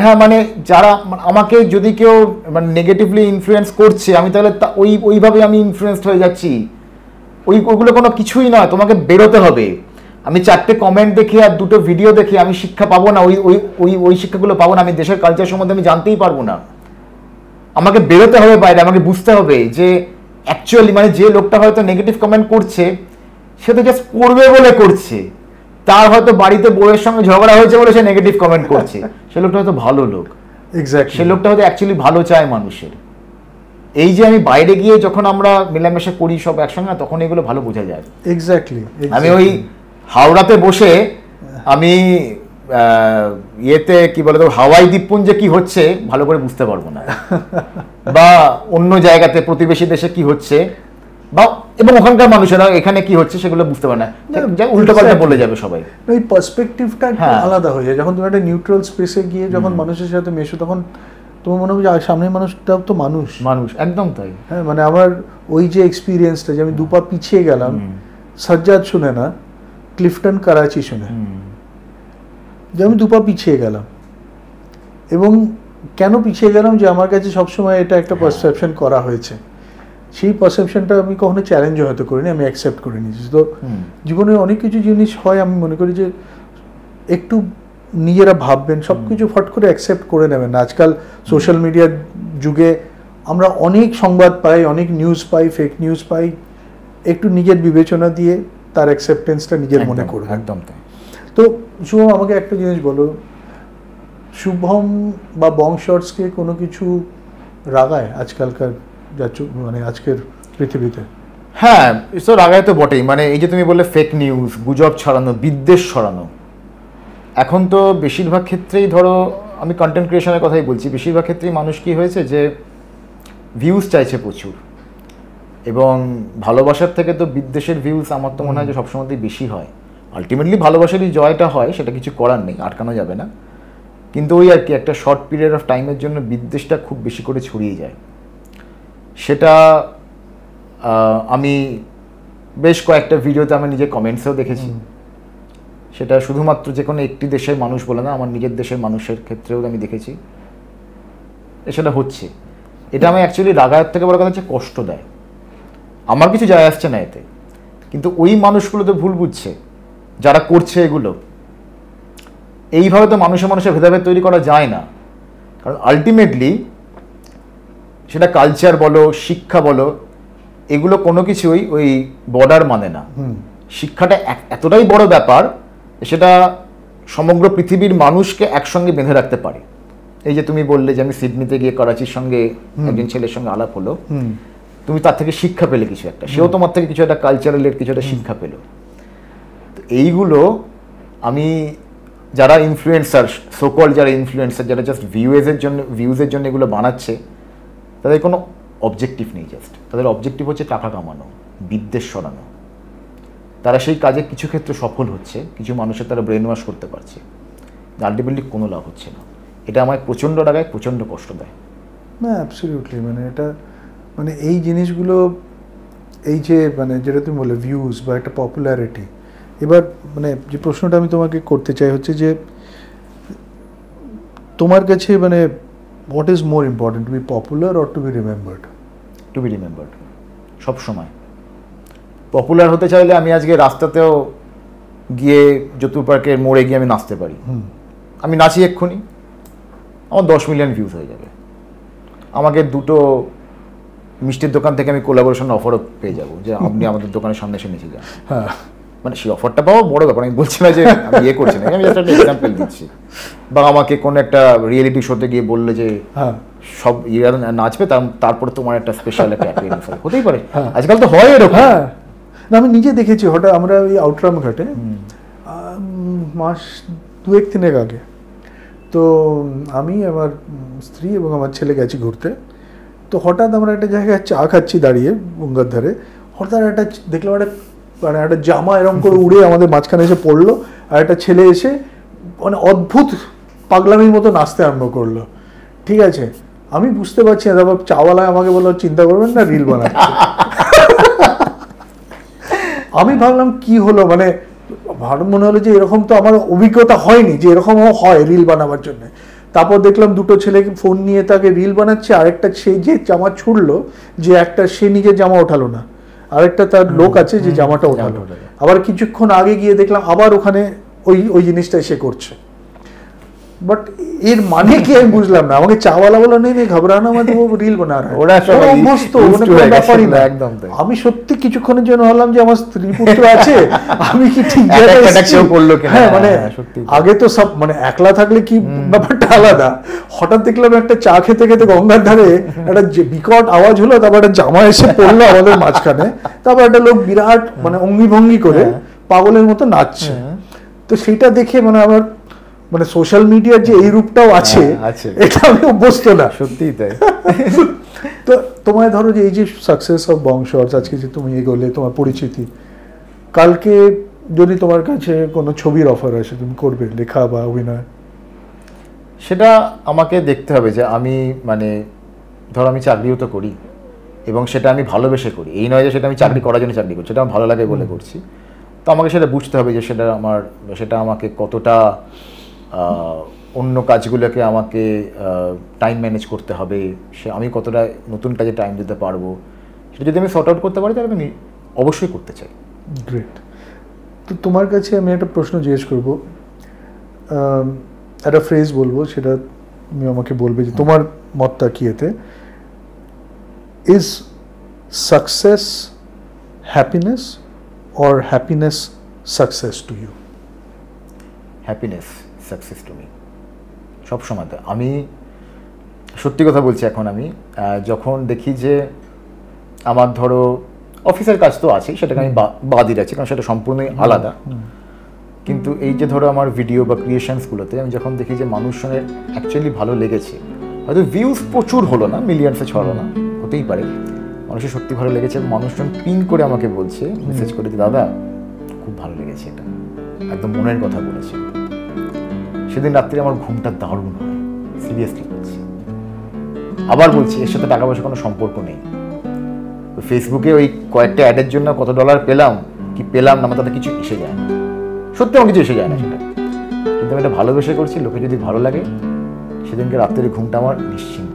হ্যাঁ, মানে যারা আমাকে যদি কেউ মানে নেগেটিভলি ইনফ্লুয়েন্স করছে, আমি তাহলে ওইভাবে আমি ইনফ্লুয়েন্সড হয়ে যাচ্ছি। ওইগুলো কোনো কিছুই নয়, তোমাকে বেরোতে হবে। আমি 4টে কমেন্ট দেখে আর 2টো ভিডিও দেখে আমি শিক্ষা পাবো না, ওই শিক্ষাগুলো পাবো না। আমি দেশের কালচার সম্বন্ধে আমি জানতেই পারবো না। আমাকে বেরোতে হবে বাইরে, আমাকে বুঝতে হবে যে অ্যাকচুয়ালি মানে যে লোকটা হয়তো নেগেটিভ কমেন্ট করছে, সে তো জাস্ট করবে বলে করছে, তার হয়তো বাড়িতে বউয়ের সঙ্গে ঝগড়া হয়েছে বলে সে নেগেটিভ কমেন্ট করছে। সে লোকটা হয়তো ভালো লোক, এক্স্যাক্টলি, সে লোকটা হয়তো অ্যাকচুয়ালি ভালো চায় মানুষের। এই যে আমি বাইরে গিয়ে যখন আমরা মেলামেশা করি সব একসঙ্গে, তখন এগুলো ভালো বোঝা যায়। এক্স্যাক্টলি। আমি ওই হাওড়াতে বসে আমি ইয়েতে কি বলে, হাওয়াই দ্বীপপুঞ্জে কি হচ্ছে ভালো করে বুঝতে পারবো না, বা অন্য জায়গাতে প্রতিবেশী দেশে কি হচ্ছে, বা এবং ওখানকার মানুষেরা এখানে কি হচ্ছে সেগুলো বুঝতে পারে না, উল্টো পাল্টা বলে যাবে সবাই। এই পার্সপেক্টিভটা আলাদা হয়ে যায় যখন তুমি একটা নিউট্রাল স্পেসে গিয়ে যখন মানুষের সাথে মেশো, তখন তোমার মনে হবে যে সামনের মানুষটাও তো মানুষ। একদম তাই। হ্যাঁ, মানে আমার ওই যে এক্সপিরিয়েন্সটা, যে আমি 2 পা পিছিয়ে গেলাম, সাজ্জাদ শুনে না, ক্লিফটন, করাচি শুনে, যে আমি 2 পা পিছিয়ে গেলাম। এবং কেন পিছিয়ে গেলাম, যে আমার কাছে সবসময় এটা একটা পারসেপশন করা হয়েছে সেই পারসেপশনটা আমি কখনো চ্যালেঞ্জও হয়তো করিনি, আমি অ্যাকসেপ্ট করে নিয়েছি। তো জীবনে অনেক কিছু জিনিস হয়, আমি মনে করি যে একটু নিজেরা ভাববেন, সব কিছু ফট করে অ্যাকসেপ্ট করে নেবেন। আজকাল সোশ্যাল মিডিয়ার যুগে আমরা অনেক সংবাদ পাই, অনেক নিউজ পাই, ফেক নিউজ পাই, একটু নিজের বিবেচনা দিয়ে তার অ্যাকসেপ্টেন্সটা নিজের মনে করবেন। একদম তাই। তো শুভম, আমাকে একটা জিনিস বলো, শুভম বা বংশর্সকে কোনো কিছু রাগায় আজকালকার মানে আজকের পৃথিবীতে? হ্যাঁ, তো রাগায় তো বটেই। মানে এই যে তুমি বললে ফেক নিউজ, গুজব ছড়ানো, বিদ্বেষ ছড়ানো, এখন তো বেশিরভাগ ক্ষেত্রেই, ধরো আমি কন্টেন্ট ক্রিয়েশনের কথাই বলছি, বেশিরভাগ ক্ষেত্রেই মানুষ কি হয়েছে যে ভিউজ চাইছে প্রচুর, এবং ভালোবাসার থেকে তো বিদ্বেষের ভিউজ আমার তো মনে হয় যে সবসময়তেই বেশি হয়। আলটিমেটলি ভালোবাসারই জয়টা হয়, সেটা কিছু করার নেই, আটকানো যাবে না। কিন্তু ওই আর কি, একটা শর্ট পিরিয়ড অফ টাইমের জন্য বিদ্বেষটা খুব বেশি করে ছড়িয়ে যায়। সেটা আমি বেশ কয়েকটা ভিডিওতে আমি নিজের কমেন্টসেও দেখেছি। সেটা শুধুমাত্র যে কোনো একটি দেশের মানুষ বলে না, আমার নিজের দেশের মানুষের ক্ষেত্রেও আমি দেখেছি সেটা হচ্ছে। এটা আমি অ্যাকচুয়ালি রাগায়ের থেকে বড় কথা হচ্ছে কষ্ট দেয়। আমার কিছু যায় আসছে না এতে, কিন্তু ওই মানুষগুলো তো ভুল বুঝছে যারা করছে এগুলো। এইভাবে তো মানুষের ভেদাভেদ তৈরি করা যায় না, কারণ আলটিমেটলি সেটা কালচার বলো, শিক্ষা বলো, এগুলো কোনো কিছুই ওই বর্ডার মানে না। শিক্ষাটা এতটাই বড় ব্যাপার, সেটা সমগ্র পৃথিবীর মানুষকে একসঙ্গে বেঁধে রাখতে পারে। এই যে তুমি বললে যে আমি সিডনিতে গিয়ে করাচির সঙ্গে একজন ছেলের সঙ্গে আলাপ হলো, তুমি তার থেকে শিক্ষা পেলে কিছু একটা, সেও তোমার থেকে কিছু একটা কালচারালের কিছু একটা শিক্ষা পেলো। তো এইগুলো আমি, যারা ইনফ্লুয়েন্সার, সোকল যারা ইনফ্লুয়েন্সার, যারা জাস্ট ভিউজের জন্য এগুলো বানাচ্ছে, তাদের কোনো অবজেক্টিভ নেই। জাস্ট তাদের অবজেক্টিভ হচ্ছে টাকা কামানো, বিদ্বেষ ছড়ানো। তারা সেই কাজে কিছু ক্ষেত্রে সফল হচ্ছে, কিছু মানুষের তারা ব্রেন ওয়াশ করতে পারছে, আলটিমেটলি কোনো লাভ হচ্ছে না। এটা আমায় প্রচণ্ড রাগায়, প্রচণ্ড কষ্ট দেয়। না, অ্যাবসলিউটলি, মানে এটা, মানে এই জিনিসগুলো, এই যে মানে যেটা তুমি বলে ভিউজ বা একটা পপুলারিটি, এবার মানে যে প্রশ্নটা আমি তোমাকে করতে চাই হচ্ছে যে তোমার কাছে মানে what is more important, to be popular or to be remembered? To be remembered, সবসময়। পপুলার হতে চাইলে আমি আজকে রাস্তাতেও গিয়ে যতুর পার্কের মোড়ে গিয়ে আমি নাচতে পারি, আমি নাচি এক্ষুনি, আমার 10 মিলিয়ন ভিউজ হয়ে যাবে। আমাকে দুটো মিষ্টির দোকান থেকে আমি কোলাবোরেশন অফারও পেয়ে যাবো, যে আপনি আমাদের দোকানের সামনে এসে নিচে যান। হ্যাঁ, মানে সেই অফারটা পাওয়া বড় ব্যাপার, আমি বলছি না যে আমি ইয়ে করছি না, আমি জাস্ট একটা এক্সাম্পল দিচ্ছি। বা আমাকে কোনো একটা রিয়েলিটি শোতে গিয়ে বললে যে সব ইয়ার নাচবে, তারপরে তোমার একটা স্পেশাল একটা অ্যাপিয়ারেন্স হবে, হতেই পারে, আজকাল তো হয় এরকম। হ্যাঁ, না আমি নিজে দেখেছি। হঠাৎ আমরা ওই আউটরাম ঘাটে মাস 2-3 আগে, তো আমি, আমার স্ত্রী এবং আমার ছেলে গেছি ঘুরতে। তো হঠাৎ আমরা একটা জায়গায় চা খাচ্ছি দাঁড়িয়ে গঙ্গার ধারে, হঠাৎ একটা দেখলাম মানে একটা জামা এরকম করে উড়ে আমাদের মাঝখানে এসে পড়লো, আর একটা ছেলে এসে মানে অদ্ভুত পাগলামির মতো নাচতে আরম্ভ করলো। ঠিক আছে, আমি বুঝতে পারছি না, তারপর চাওয়ালায় আমাকে বললো চিন্তা করবেন না, রিল বানাচ্ছে। আমি ভাবলাম কি হলো, মানে মনে হলো যে এরকম তো আমার অভিজ্ঞতা হয়নি যে এরকমও হয় রিল বানাবার জন্য। তারপর দেখলাম দুটো ছেলে ফোন নিয়ে তাকে রিল বানাচ্ছে, আরেকটা সে যে জামা ছুড়লো, যে একটা সে নিজের জামা ওঠালো না, আরেকটা তার লোক আছে যে জামাটা ওঠালো। আবার কিছুক্ষণ আগে গিয়ে দেখলাম আবার ওখানে ওই জিনিসটা সে করছে। বাট এর মানে কি আমি বুঝলাম না। আমাকে চাওয়ালা বলো নেই ঘাবড়ানো, আমাদের রিল বানা অভ্যস্ত, ব্যাপারই না একদম। আমি সত্যি কিছুক্ষণের জন্য ভাবলাম যে আমার স্ত্রী পুত্র আছে, আমি কি ঠিক হ্যাঁ, মানে আগে তো সব মানে একলা থাকলে কি ব্যাপারটা আলাদা। হঠাৎ দেখলাম একটা চা খেতে খেতে গঙ্গার ধারে একটা বিকট আওয়াজ হলো, তারপর একটা জামা এসে পড়লো আমাদের মাঝখানে, তারপর একটা লোক বিরাট মানে অঙ্গি ভঙ্গি করে পাগলের মতো নাচছে। তো সেটা দেখে মানে আমার মানে সোশ্যাল মিডিয়ার যে এই রূপটাও আছে, এটা আমি অভ্যস্ত না। সত্যিই তাই। তো তোমায় ধরো যে এই যে সাকসেস অফ বংশর্স, আজকে যে তুমি এগোলে, তোমার পরিচিতি, কালকে যদি তোমার কাছে কোনো ছবির অফার আসে, তুমি করবে লেখা বা অভিনয়? সেটা আমাকে দেখতে হবে যে আমি মানে ধরো আমি চাকরিও তো করি, এবং সেটা আমি ভালোবেসে করি। এই নয় যে সেটা আমি চাকরি করার জন্য চাকরি করছি, সেটা আমার ভালো লাগে বলে করছি। তো আমাকে সেটা বুঝতে হবে যে সেটা আমাকে কতটা অন্য কাজগুলোকে আমাকে টাইম ম্যানেজ করতে হবে, আমি কতটা নতুন কাজে টাইম দিতে পারবো, সেটা যদি আমি সর্ট আউট করতে পারি তাহলে আমি অবশ্যই করতে চাই। গ্রেট। তো তোমার কাছে আমি একটা প্রশ্ন জিজ্ঞেস করবো, একটা ফ্রেজ বলবো, সেটা তুমি আমাকে বলবে যে তোমার মতটা কি এতে। Is success happiness or happiness success to you? Happiness success to me সবসময়। আমি সত্যি কথা বলছি, এখন আমি যখন দেখি যে আমার ধরো অফিসের কাজ তো আছেই, সেটাকে আমি বাদই রাখছি কারণ সেটা সম্পূর্ণই আলাদা, কিন্তু এই যে ধরো আমার ভিডিও বা ক্রিয়েশনসগুলোতে আমি যখন দেখি যে মানুষজনের অ্যাকচুয়ালি ভালো লেগেছে, হয়তো ভিউজ প্রচুর হলো না, মিলিয়নসে ছড়ো না, হতেই পারে, মানুষের সত্যি ভালো লেগেছে, মানুষজন পিন করে আমাকে বলছে, মেসেজ করে যে দাদা খুব ভালো লেগেছে, এটা একদম মনের কথা বলেছে, সেদিন রাত্রে আমার ঘুমটা দারুণ হয়, সিরিয়াসলি বলছি। আবার বলছি এর সাথে টাকা পয়সা কোনো সম্পর্ক নেই, ফেসবুকে ওই কয়েকটা অ্যাডের জন্য কত ডলার পেলাম কি পেলাম না, আমার তাতে কিছু এসে যায় না, সত্যি আমার কিছু এসে যায় না সেটা, কিন্তু আমি এটা ভালোবেসে করছি, লোকে যদি ভালো লাগে সেদিনকে রাত্রের ঘুমটা আমার নিশ্চিন্ত।